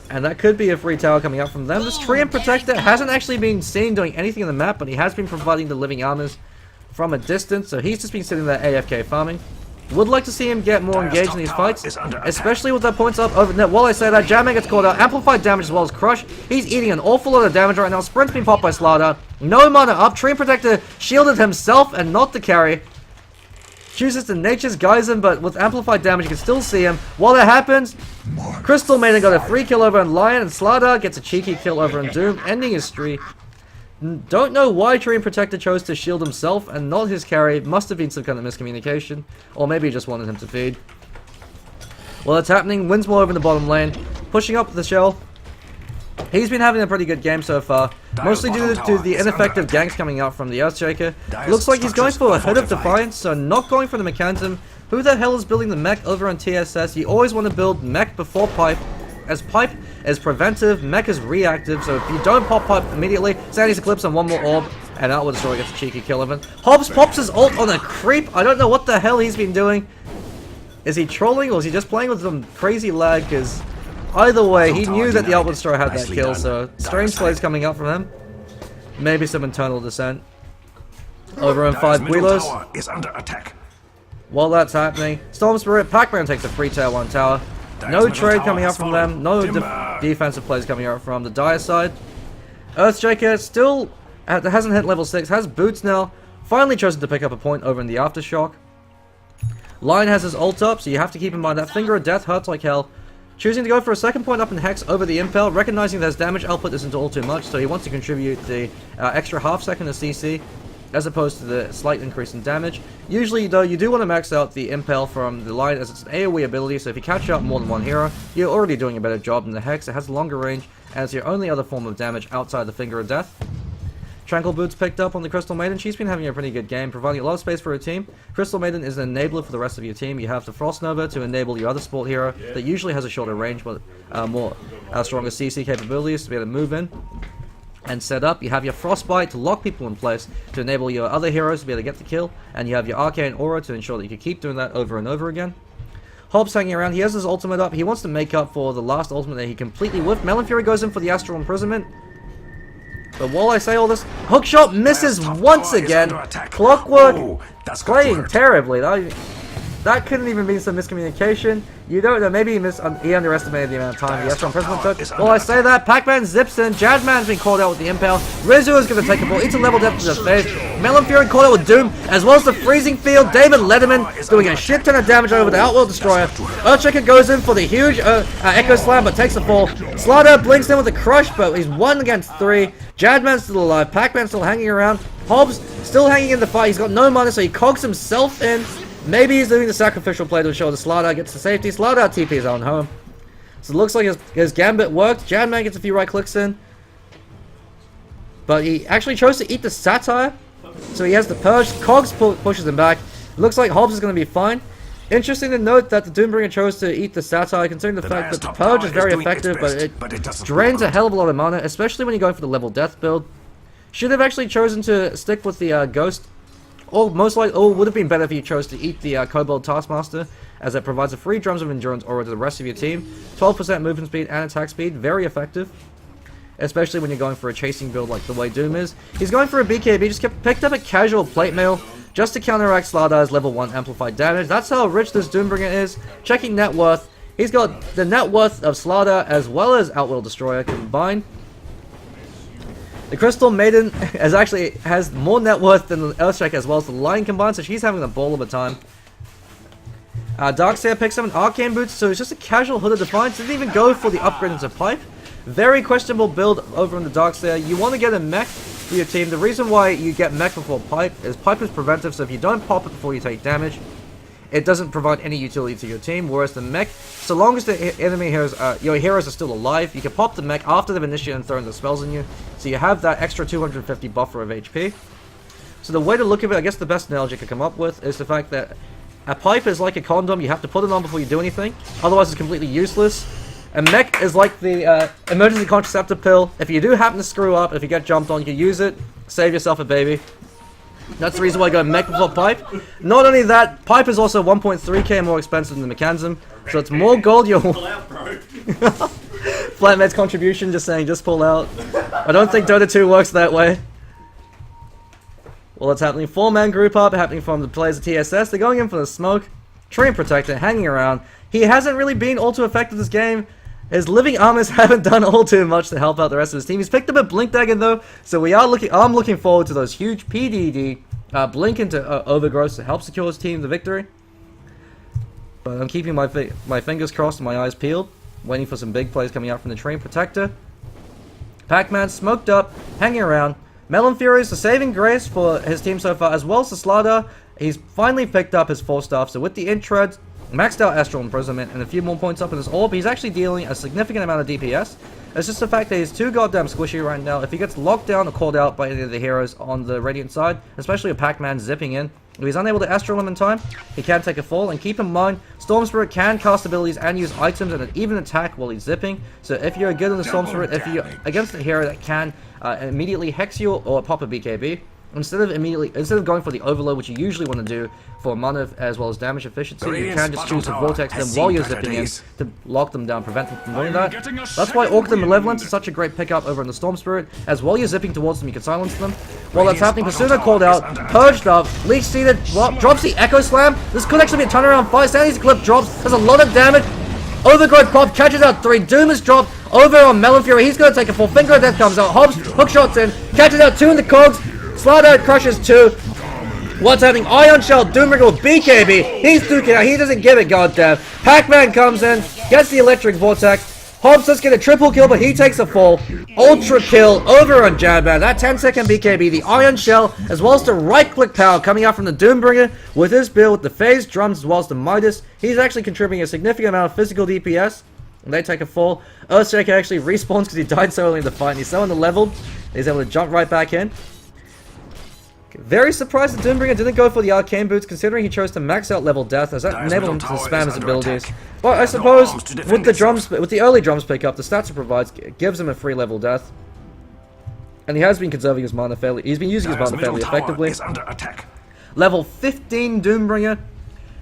And that could be a free tower coming out from them. This Treant Protector hasn't actually been seen doing anything in the map, but he has been providing the living armors from a distance. So he's just been sitting there AFK farming. Would like to see him get more engaged in these fights, is under attack. especially with that points up over net. While I say that, Jamman gets caught out, amplified damage as well as crush. He's eating an awful lot of damage right now. Sprint's being popped by Slardar. No mana up. Treant Protector shielded himself and not the carry. Chooses to Nature's Geyser, but with amplified damage, you can still see him. While that happens, Crystal Maiden got a free kill over on Lion, and Slardar gets a cheeky kill over on Doom, ending his streak. Don't know why Treant Protector chose to shield himself and not his carry. Must have been some kind of miscommunication. Or maybe he just wanted him to feed. Well, that's happening. Winsmore over in the bottom lane. Pushing up the shell. He's been having a pretty good game so far. Mostly due to the ineffective ganks coming out from the Earthshaker. Looks like he's going for a Hood of Defiance, so not going for the mechanism. Who the hell is building the mech over on TSS? You always want to build mech before pipe, as pipe is preventive, mech is reactive, so if you don't pop pipe immediately, Sandy's Eclipse on one more orb, and Outworld Destroyer gets a cheeky kill of it. Hobbs pops his ult on a creep. I don't know what the hell he's been doing. Is he trolling, or is he just playing with some crazy lag? Because either way, he knew that the Outworld Destroyer had that kill, so strange plays coming out from him. Maybe some internal descent. Over on 5 Gweilos. Is under attack. While that's happening, Storm Spirit, Pac-Man takes a free tail 1 tower. No trade coming out from them, no defensive plays coming out from the Dire side. Earthshaker still hasn't hit level 6, has boots now. Finally chosen to pick up a point over in the Aftershock. Lion has his ult up, so you have to keep in mind that Finger of Death hurts like hell. Choosing to go for a second point up in Hex over the Impel, recognizing that his damage output isn't all too much, so he wants to contribute the extra half second of CC, as opposed to the slight increase in damage. Usually, though, you do want to max out the Impel from the Lion, as it's an AoE ability, so if you catch out more than one hero, you're already doing a better job than the Hex. It has a longer range, and it's your only other form of damage outside the Finger of Death. Tranquil Boots picked up on the Crystal Maiden. She's been having a pretty good game, providing a lot of space for her team. Crystal Maiden is an enabler for the rest of your team. You have the Frost Nova to enable your other support hero that usually has a shorter range, but stronger CC capabilities to be able to move in and set up. You have your Frostbite to lock people in place to enable your other heroes to be able to get the kill, and you have your Arcane Aura to ensure that you can keep doing that over and over again. Hobbs hanging around. He has his ultimate up. He wants to make up for the last ultimate that he completely whiffed. Melon Fury goes in for the Astral Imprisonment. But while I say all this, Hookshot misses once again. Clockwork playing terribly. That couldn't even be some miscommunication. You don't know, maybe he underestimated the amount of time the Astral Imprisonment took. While I say that, Pac-Man zips in. Jadman's been called out with the Impale. Rizu is going to take a ball into level depth to the face. Melon Fury called out with Doom, as well as the Freezing Field. David Letterman doing a shit ton of damage over the Outworld Destroyer. Earthshaker goes in for the huge Echo Slam, but takes the fall. Slardar blinks in with a crush, but he's 1 against 3. Jadman's still alive. Pac-Man's still hanging around. Hobbs still hanging in the fight. He's got no mana, so he cogs himself in. Maybe he's doing the sacrificial play to ensure the Slardar gets to safety. Slardar TP's on home. So it looks like his gambit worked. Jadman gets a few right clicks in. But he actually chose to eat the Satire. So he has the Purge. Cogs pushes him back. Looks like Hobbs is going to be fine. Interesting to note that the Doombringer chose to eat the Satire, considering the fact that the Purge is very effective, but it drains a hell of a lot of mana, especially when you're going for the level death build. Should have actually chosen to stick with the Ghost. Or most likely, would have been better if you chose to eat the Kobold Taskmaster, as it provides a free Drums of Endurance aura to the rest of your team. 12% movement speed and attack speed, very effective. Especially when you're going for a chasing build like the way Doom is. He's going for a BKB, just picked up a casual plate mail, just to counteract Slardar's level 1 amplified damage. That's how rich this Doombringer is. Checking net worth, he's got the net worth of Slardar as well as Outworld Destroyer combined. The Crystal Maiden has more net worth than the Earthshaker as well as the Lion combined, so she's having a ball of a time. Darkseer picks up an Arcane Boots, so it's just a casual Hood of Defiance. Didn't even go for the upgrade into Pipe. Very questionable build over in the Darkseer. You want to get a mech for your team. The reason why you get mech before Pipe is preventive, so if you don't pop it before you take damage, it doesn't provide any utility to your team, whereas the mech, so long as the enemy heroes, your heroes are still alive, you can pop the mech after they've initiated and thrown the spells on you, so you have that extra 250 buffer of HP. So the way to look at it, I guess the best analogy I could come up with is the fact that a pipe is like a condom, you have to put it on before you do anything, otherwise it's completely useless. A mech is like the emergency contraceptive pill. If you do happen to screw up, if you get jumped on, you can use it, save yourself a baby. That's the reason why I go mech before Pipe. Not only that, Pipe is also 1.3k more expensive than the mechanism, so it's more gold you'll... Flatmates contribution, just saying, just pull out. I don't think Dota 2 works that way. Well, it's happening. 4-man group up, happening from the players of TSS. They're going in for the smoke. Treant Protector hanging around. He hasn't really been all too effective this game. His living armors haven't done all too much to help out the rest of his team. He's picked up a Blink Dagger though, so I'm looking forward to those huge PDD Blink into Overgrowth to help secure his team the victory. But I'm keeping my fingers crossed and my eyes peeled, waiting for some big plays coming out from the Treant Protector. Pac-Man smoked up, hanging around. Melon Fury is the saving grace for his team so far, as well as the Slardar. He's finally picked up his 4-staff, so with the Intred, maxed out Astral Imprisonment, and a few more points up in his orb, he's actually dealing a significant amount of DPS. It's just the fact that he's too goddamn squishy right now. If he gets locked down or called out by any of the heroes on the Radiant side, especially a Pac-Man zipping in, if he's unable to Astral him in time, he can take a fall. And keep in mind, Storm Spirit can cast abilities and use items and even attack while he's zipping. So if you're good in the Storm Spirit, if you're against a hero that can immediately hex you or pop a BKB, instead of going for the overload, which you usually want to do for mana as well as damage efficiency, you can just choose to vortex them while you're zipping in to lock them down, prevent them from doing that. That's why Orc the Malevolence is such a great pickup over in the Storm Spirit, as while you're zipping towards them, you can silence them. While that's happening, Persona called out, purged up, Leech Seeded, drops the Echo Slam. This could actually be a turnaround fight. Sanity's Clip drops, does a lot of damage. Overgrowth pop, catches out 3. Doom is dropped over on Melon Fury. He's going to take a fall. Finger of Death comes out. Hobbs hook shots in, catches out 2 in the cogs. Slardar crushes 2. What's happening? Ion Shell, Doombringer with BKB. He's duking out. He doesn't give it, goddamn. Pac-Man comes in, gets the Electric Vortex. Hobbs does get a triple kill, but he takes a fall. Ultra kill over on Jadman. That 10-second BKB, the Ion Shell, as well as the right-click power coming out from the Doombringer with his build, with the phase drums as well as the Midas. He's actually contributing a significant amount of physical DPS. And they take a fall. Earthshaker actually respawns because he died so early in the fight, and he's so underleveled. He's able to jump right back in. Very surprised that Doombringer didn't go for the Arcane Boots, considering he chose to max out level Death, as that enabled him to spam his abilities. But I suppose with the early drums pickup, the stats it provides gives him a free level Death. And he has been conserving his mana fairly. He's been using his mana fairly effectively. Level 15 Doombringer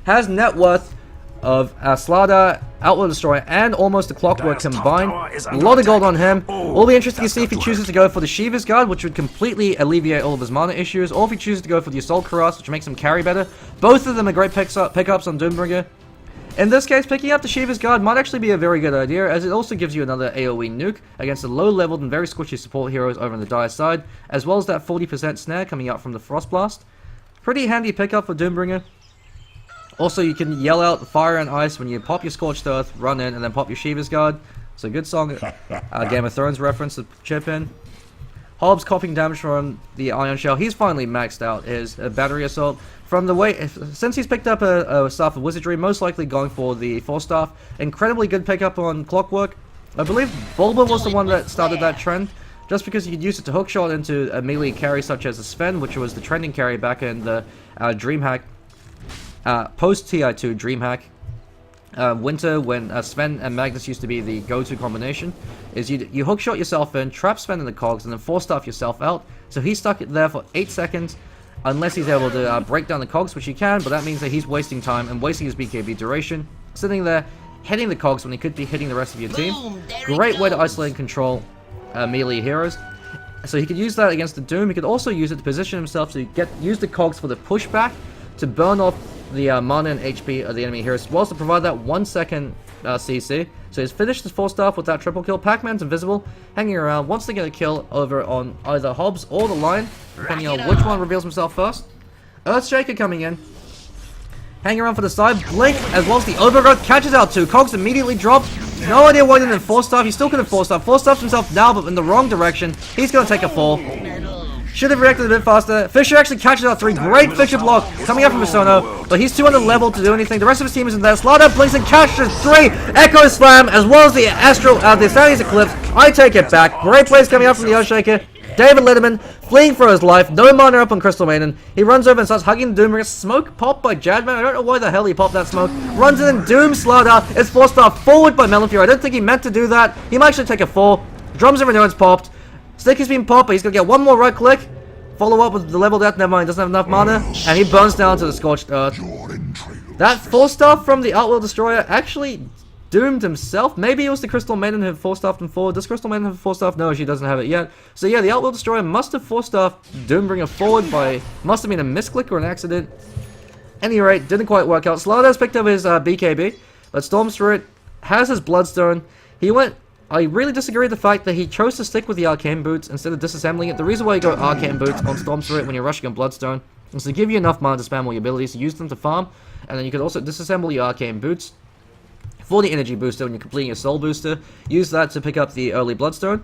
has net worth of Slardar, Outworld Destroyer, and almost the Clockwork combined. A lot of gold on him. Will be interesting to see if he chooses to go for the Shiva's Guard, which would completely alleviate all of his mana issues, or if he chooses to go for the Assault Cuirass, which makes him carry better. Both of them are great pickups on Doombringer. In this case, picking up the Shiva's Guard might actually be a very good idea, as it also gives you another AoE nuke against the low-leveled and very squishy support heroes over on the Dire side, as well as that 40% snare coming out from the Frost Blast. Pretty handy pickup for Doombringer. Also, you can yell out Fire and Ice when you pop your Scorched Earth, run in, and then pop your Shiva's Guard. So good song, Game of Thrones reference to chip in. Hobbs copying damage from the Ion Shell. He's finally maxed out his Battery Assault. From the way, since he's picked up a Staff of Wizardry, most likely going for the 4-staff. Incredibly good pickup on Clockwork. I believe Bulba was the one that started that trend, just because you could use it to hookshot into a melee carry such as a Sven, which was the trending carry back in the DreamHack. Post TI2 DreamHack winter, when Sven and Magnus used to be the go-to combination, is you hookshot yourself in, trap Sven in the cogs, and then 4-staff yourself out. So he's stuck there for 8 seconds, unless he's able to break down the cogs, which he can, but that means that he's wasting time and wasting his BKB duration, sitting there, hitting the cogs when he could be hitting the rest of your team. Great way to isolate and control melee heroes. So he could use that against the Doom. He could also use it to position himself to use the cogs for the pushback, to burn off the mana and HP of the enemy heroes, as well as to provide that 1 second CC. So he's finished his 4-staff with that triple kill. Pac-Man's invisible, hanging around, wants to get a kill over on either Hobbs or the Lion, depending on which one reveals himself first. Earthshaker coming in, hanging around for the side. Blink, as well as the Overgrowth, catches out 2. Cogs immediately dropped. No idea why he didn't 4-staff. He still could have 4-staff. 4-staffed himself now, but in the wrong direction. He's going to take a fall. Should have reacted a bit faster. Fisher actually catches out 3. Great Fisher block coming out from Persona, but he's too under level to do anything. The rest of his team isn't there. Slardar blinks and catches 3. Echo Slam, as well as the the Sanity's Eclipse. I take it back. Great plays coming out from the Earthshaker. David Letterman fleeing for his life. No mana up on Crystal Maiden. He runs over and starts hugging Doombringer. Smoke popped by Jadman. I don't know why the hell he popped that smoke. Runs in and Doom Slardar is 4-star forward by Melon Fury. I don't think he meant to do that. He might actually take a fall. Drums of Renewance popped. Stick has been popped, but he's going to get one more right click. Follow up with the level death, never mind, doesn't have enough mana, and he burns down to the Scorched Earth. That 4-staff from the Outworld Destroyer actually doomed himself. Maybe it was the Crystal Maiden who 4-staffed him forward. Does Crystal Maiden have a 4-staff? No, she doesn't have it yet. So yeah, the Outworld Destroyer must have 4-staffed Doombringer forward by, must have been a misclick or an accident. any rate, didn't quite work out. Slardar's picked up his BKB, but Storm Spirit has his Bloodstone. I really disagree with the fact that he chose to stick with the Arcane Boots instead of disassembling it. The reason why you go Arcane Boots on Storm Spirit when you're rushing on Bloodstone is to give you enough mana to spam all your abilities, to use them to farm, and then you could also disassemble your Arcane Boots for the energy booster when you're completing your soul booster. Use that to pick up the early Bloodstone.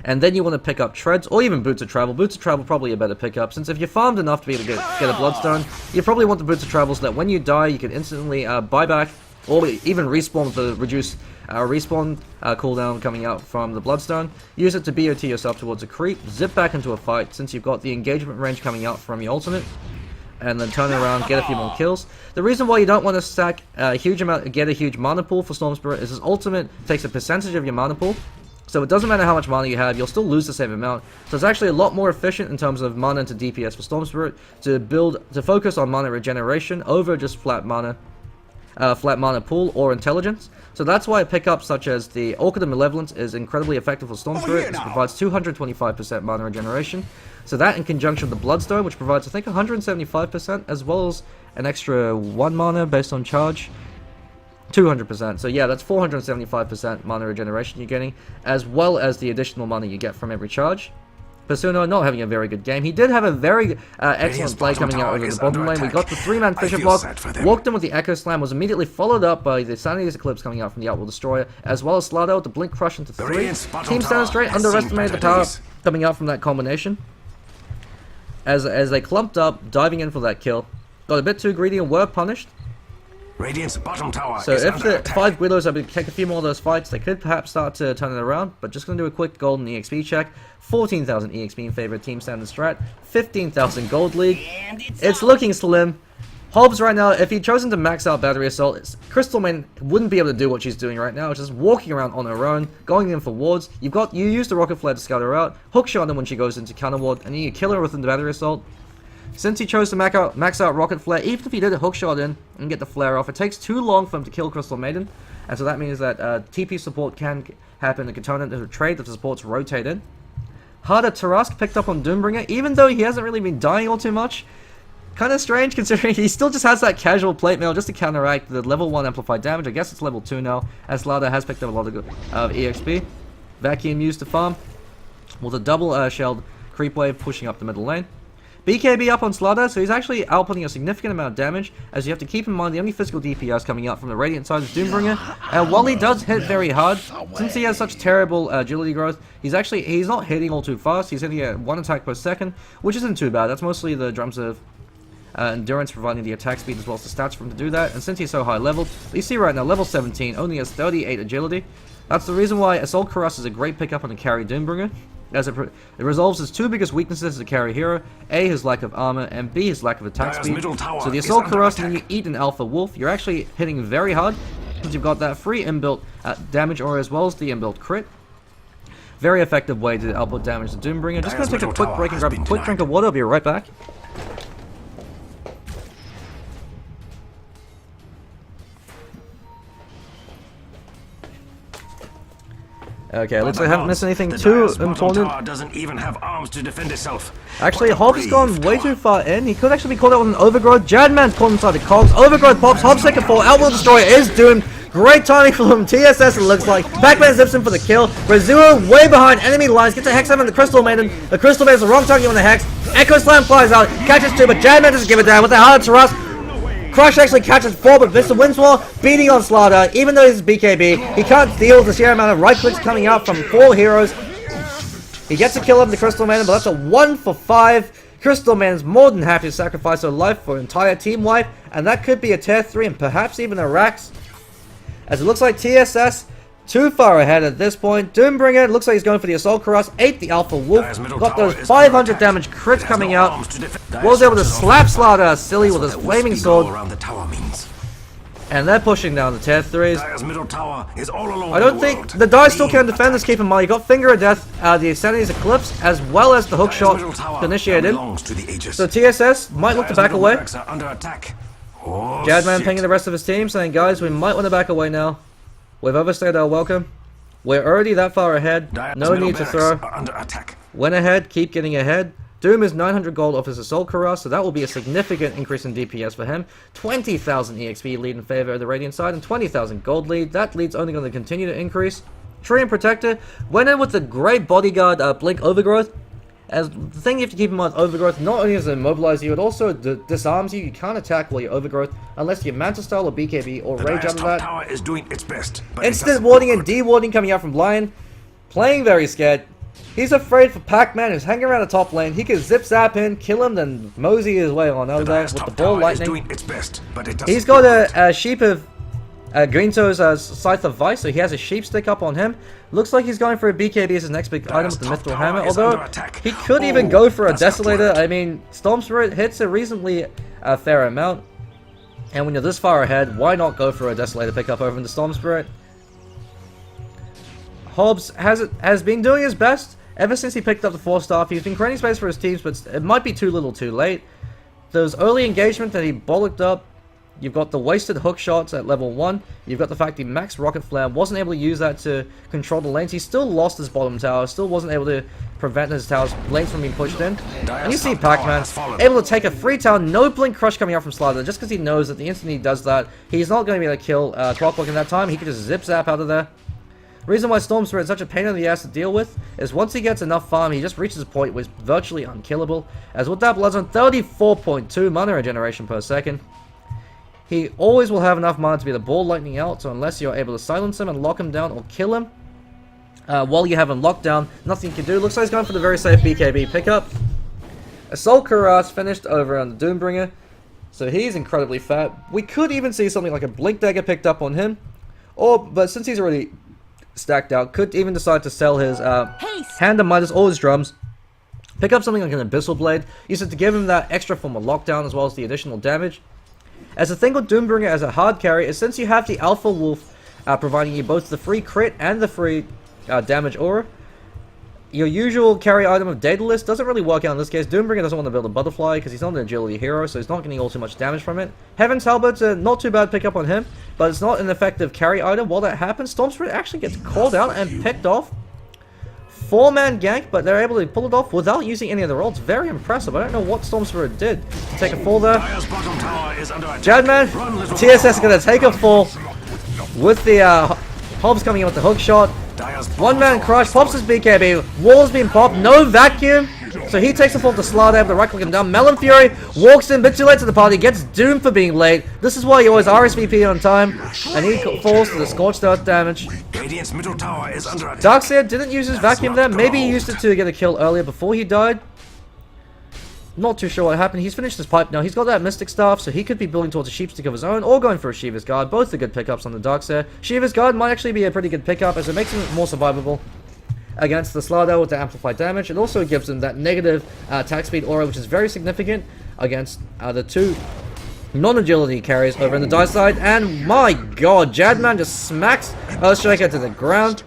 And then you want to pick up Treads, or even Boots of Travel. Boots of Travel probably a better pickup, since if you farmed enough to be able to get a Bloodstone, you probably want the Boots of Travel so that when you die, you can instantly buy back, or even respawn with the reduced respawn cooldown coming out from the Bloodstone. Use it to BOT yourself towards a creep, zip back into a fight, since you've got the engagement range coming out from your ultimate, and then turn around, get a few more kills. The reason why you don't want to stack a huge amount, get a huge mana pool for Storm Spirit is his ultimate takes a percentage of your mana pool. So it doesn't matter how much mana you have, you'll still lose the same amount. So it's actually a lot more efficient in terms of mana to DPS for Storm Spirit to focus on mana regeneration over just flat mana pool or intelligence. So that's why a pickup such as the Orchid of Malevolence is incredibly effective for Storm Spirit. It provides 225% mana regeneration. So that in conjunction with the Bloodstone, which provides I think 175%, as well as an extra 1 mana based on charge. 200%. So yeah, that's 475% mana regeneration you're getting, as well as the additional mana you get from every charge. Pasuno not having a very good game. He did have a very excellent play coming out over the bottom lane. We got the 3-man Fisher block, walked in with the Echo Slam, was immediately followed up by the Sanity's Eclipse coming out from the Outworld Destroyer, as well as Slardar with the Blink Crush into 3. Team Standing Straight underestimated the power coming out from that combination. As they clumped up, diving in for that kill. Got a bit too greedy and were punished. Radiant's bottom tower So if the 5 Gweilos are able to take a few more of those fights, they could perhaps start to turn it around. But just going to do a quick golden EXP check. 14,000 EXP in favor of Team Standard Strat. 15,000 Gold League. It's looking slim. Hobbs right now, if he'd chosen to max out Battery Assault, Crystal Maiden wouldn't be able to do what she's doing right now. Just walking around on her own, going in for wards. You use the Rocket Flare to scout her out. Hookshot her when she goes into counter ward, and then you kill her within the Battery Assault. Since he chose to max out Rocket Flare, even if he did a hookshot in and get the flare off, it takes too long for him to kill Crystal Maiden. And so that means that TP support can happen. The Katana to trade if the supports rotate in. Harder Tarask picked up on Doombringer, even though he hasn't really been dying all too much. Kind of strange considering he still just has that casual plate mail just to counteract the level 1 amplified damage. I guess it's level 2 now, as Slardar has picked up a lot of EXP. Vacuum used to farm, with a double shelled creep wave pushing up the middle lane. BKB up on Slardar, so he's actually outputting a significant amount of damage, as you have to keep in mind the only physical DPS coming out from the Radiant side is Doombringer, and while he does hit very hard, since he has such terrible agility growth, he's not hitting all too fast. He's hitting at 1 attack per second, which isn't too bad. That's mostly the drums of endurance providing the attack speed as well as the stats for him to do that, and since he's so high leveled, you see right now, level 17, only has 38 agility. That's the reason why Assault Cuirass is a great pickup on the carry Doombringer, as it resolves his 2 biggest weaknesses as a carry hero: A, his lack of armor, and B, his lack of attack speed. So the Assault Cuirass, when you eat an Alpha Wolf, you're actually hitting very hard, because you've got that free inbuilt damage aura as well as the inbuilt crit. Very effective way to output damage to Doombringer. Just going to take a quick break and grab a quick drink of water. I'll be right back. Okay, looks like I haven't missed anything too important. Doesn't even have arms to defend itself. Actually, Hobbs has gone way too far in. He could actually be caught out with an Overgrowth. Jadman's caught inside the cogs. Overgrowth pops. Hobbs second fall. Outworld Destroyer is doomed. Great timing from TSS, it looks like. Backman zips in for the kill. Brazuo way behind enemy lines. Gets a Hex on the Crystal Maiden. The Crystal Maiden's the wrong target on the Hex. Echo Slam flies out. Catches 2, but Jadman doesn't give it down with the hard Thrust. Crush actually catches 4, but Mr. Windswall beating on Slardar. Even though he's BKB, he can't deal with the sheer amount of right clicks coming out from 4 heroes. He gets a kill of the Crystal Maiden, but that's a 1 for 5. Crystal Maiden's more than happy to sacrifice her life for an entire team wipe, and that could be a tier 3 and perhaps even a Rax. As it looks like TSS too far ahead at this point. Doombringer looks like he's going for the Assault Cuirass. 8 the Alpha Wolf. Got those 500 damage crits coming out. Was able to slap Slardar silly with his flaming sword. And they're pushing down the tier 3s. I don't think the Dire still can defend this. Keep in mind, you got Finger of Death, the Sanity's Eclipse, as well as the hookshot to initiate it. So TSS might look to back away. Jadman pinging the rest of his team, saying, guys, we might want to back away now. We've overstayed our welcome. We're already that far ahead. No need to throw. Went ahead, keep getting ahead. Doom is 900 gold off his Assault Cuirass, so that will be a significant increase in DPS for him. 20,000 EXP lead in favor of the Radiant side, and 20,000 gold lead. That lead's only going to continue to increase. Treant Protector went in with the great bodyguard Blink Overgrowth. As the thing you have to keep in mind, Overgrowth not only does it immobilize you, it also disarms you. You can't attack while you're Overgrowth unless you're Manta Style or BKB or Rage under that. Tower is doing its best, but Instant warding and de-warding coming out from Lion. Playing very scared. He's afraid for Pac-Man who's hanging around the top lane. He can zip zap in, kill him, then mosey his way on over there with the ball lightning. He's got a sheep of Greento's Scythe of Vice, so he has a sheep stick up on him. Looks like he's going for a BKB as his next big item with the Mithril Hammer, although he could even go for a Desolator. I mean, Storm Spirit hits a reasonably fair amount, and when you're this far ahead, why not go for a Desolator pickup over the Storm Spirit? Hobbs has been doing his best ever since he picked up the 4-star. He's been creating space for his teams, but it might be too little too late. Those early engagement that he bollocked up, you've got the wasted hook shots at level 1, you've got the fact he maxed Rocket Flare, wasn't able to use that to control the lanes, he still lost his bottom tower, still wasn't able to prevent his tower's lanes from being pushed in. And you see Pac-Man able to take a free tower, no Blink Crush coming out from Slardar, just because he knows that the instant he does that, he's not going to be able to kill Clockwork in that time, he can just zip zap out of there. Reason why Storm Spirit is such a pain in the ass to deal with is once he gets enough farm, he just reaches a point where it's virtually unkillable. As with that Bloodzone, 34.2 mana regeneration per second. He always will have enough mana to be the ball lightning out, so unless you're able to silence him and lock him down or kill him, while you have him locked down, nothing you can do. Looks like he's going for the very safe BKB pickup. Assault Cuirass finished over on the Doombringer, so he's incredibly fat. We could even see something like a Blink Dagger picked up on him, but since he's already stacked out, could even decide to sell his Hand of Midas or his drums, pick up something like an Abyssal Blade, use it to give him that extra form of lockdown as well as the additional damage. As the thing with Doombringer as a hard carry is since you have the Alpha Wolf providing you both the free crit and the free damage aura, your usual carry item of Daedalus doesn't really work out in this case. Doombringer doesn't want to build a butterfly because he's not an agility hero, so he's not getting all too much damage from it. Heaven's Halbert's a not too bad pickup on him, but it's not an effective carry item. While that happens, Storm Spirit actually gets called out and picked off. 4-man gank, but they're able to pull it off without using any of the rolls. Very impressive. I don't know what Storm Spirit did to take a fall there. Jadman, TSS is going to take a fall with the Hobbs coming in with the hook shot. 1-man crush, pops his BKB, wall's being popped, no vacuum, so he takes a fall to Slardar, able to right click him down. Melon Fury walks in a bit too late to the party, gets doomed for being late. This is why you always RSVP on time, and he falls to the Scorched Earth damage. Darkseer didn't use his vacuum there, maybe he used it to get a kill earlier before he died. Not too sure what happened. He's finished his pipe now. He's got that Mystic Staff, so he could be building towards a Sheepstick of his own, or going for a Shiva's Guard. Both are good pickups on the Darkseer. Shiva's Guard might actually be a pretty good pickup, as it makes him more survivable against the Slardar with the amplified damage. It also gives him that negative attack speed aura, which is very significant against the two non-agility carries over in the Dice side. And my god, Jadman just smacks Earthshaker to the ground.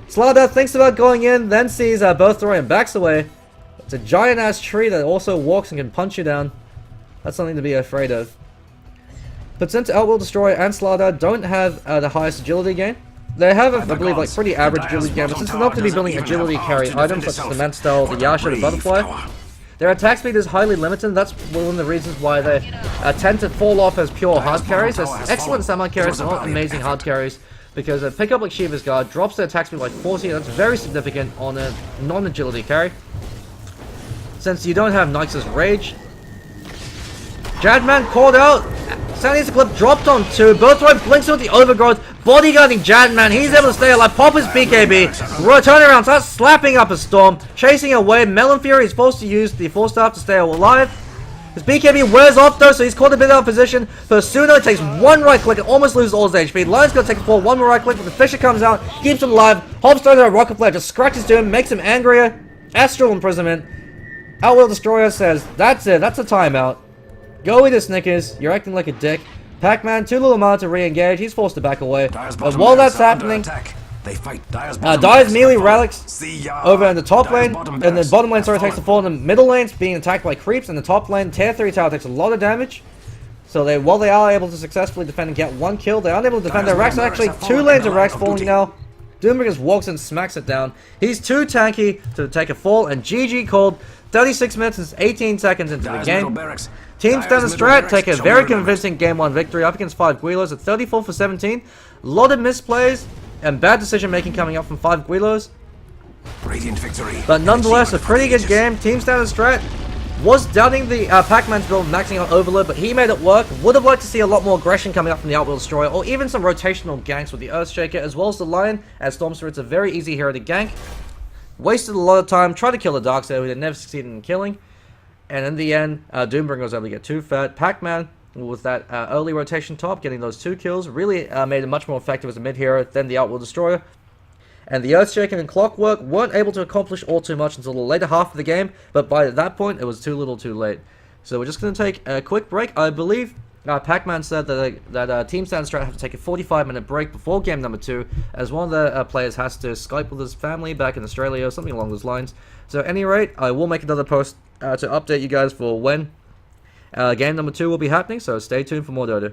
Slardar thinks about going in, then sees Birthroy and backs away. It's a giant-ass tree that also walks and can punch you down. That's something to be afraid of. But since Outworld Destroyer and Slardar don't have the highest agility gain, they have, I believe, like pretty average agility gain, but since they're not going to be building agility carry items such as the Manstell, the Yasha, the Butterfly, their attack speed is highly limited. That's one of the reasons why they tend to fall off as pure hard carries. There's excellent semi carries, not amazing hard carries, because a pickup like Shiva's Guard drops their attack speed like 40, and that's very significant on a non-agility carry. Since you don't have Nyx's Rage. Jadman called out. Sandy's clip dropped on 2. Birthright blinks with the Overgrowth. Bodyguarding Jadman. He's able to stay alive. Pop his BKB. Turn around. Starts slapping up a Storm. Chasing away. Melon Fury is forced to use the 4-staff to stay alive. His BKB wears off though, so he's caught a bit out of position. Pursuno takes one right click and almost loses all his HP. Lion's gonna take a fall. One more right click, but the Fisher comes out. Keeps him alive. Hobbs throws out a Rocket Flare. Just scratches to him. Makes him angrier. Astral Imprisonment. Outworld Destroyer says, that's it, that's a timeout. Go with the Snickers, you're acting like a dick. Pac-Man, too little mana to re-engage, he's forced to back away. But while that's happening, Dyer's melee relics over in the top lane, and the bottom lane takes the fall, and the middle lane's being attacked by creeps, and the top lane, tier 3 tower takes a lot of damage. So while they are able to successfully defend and get one kill, they aren't able to defend their racks. Actually, 2 lanes of racks falling now. Doombringer just walks and smacks it down. He's too tanky to take a fall, and GG called 36 minutes and 18 seconds into the Dyer's middle game. barracks. Team Dyer's Standard middle Strat barracks take a shall very be remembered. convincing game 1 victory up against 5 Gweilos at 34 for 17. A lot of misplays and bad decision making coming up from 5 Gweilos. Radiant victory. But nonetheless, a Achievement pretty good for game. Team Standard Strat was doubting the Pac-Man's build, maxing out Overload, but he made it work. Would have liked to see a lot more aggression coming up from the Outworld Destroyer, or even some rotational ganks with the Earthshaker, as well as the Lion, as Storm Spirit's a very easy hero to gank. Wasted a lot of time, tried to kill the Darkseer, who they never succeeded in killing. And in the end, Doombringer was able to get 2 fat. Pac-Man, with that early rotation top, getting those 2 kills, really made him much more effective as a mid-hero than the Outworld Destroyer. And the Earthshaker and Clockwork weren't able to accomplish all too much until the later half of the game, but by that point, it was too little too late. So we're just going to take a quick break. I believe Pac-Man said that Team Standard Strat have to take a 45-minute break before game number 2, as one of the players has to Skype with his family back in Australia, or something along those lines. So at any rate, I will make another post to update you guys for when game number 2 will be happening, so stay tuned for more Dota.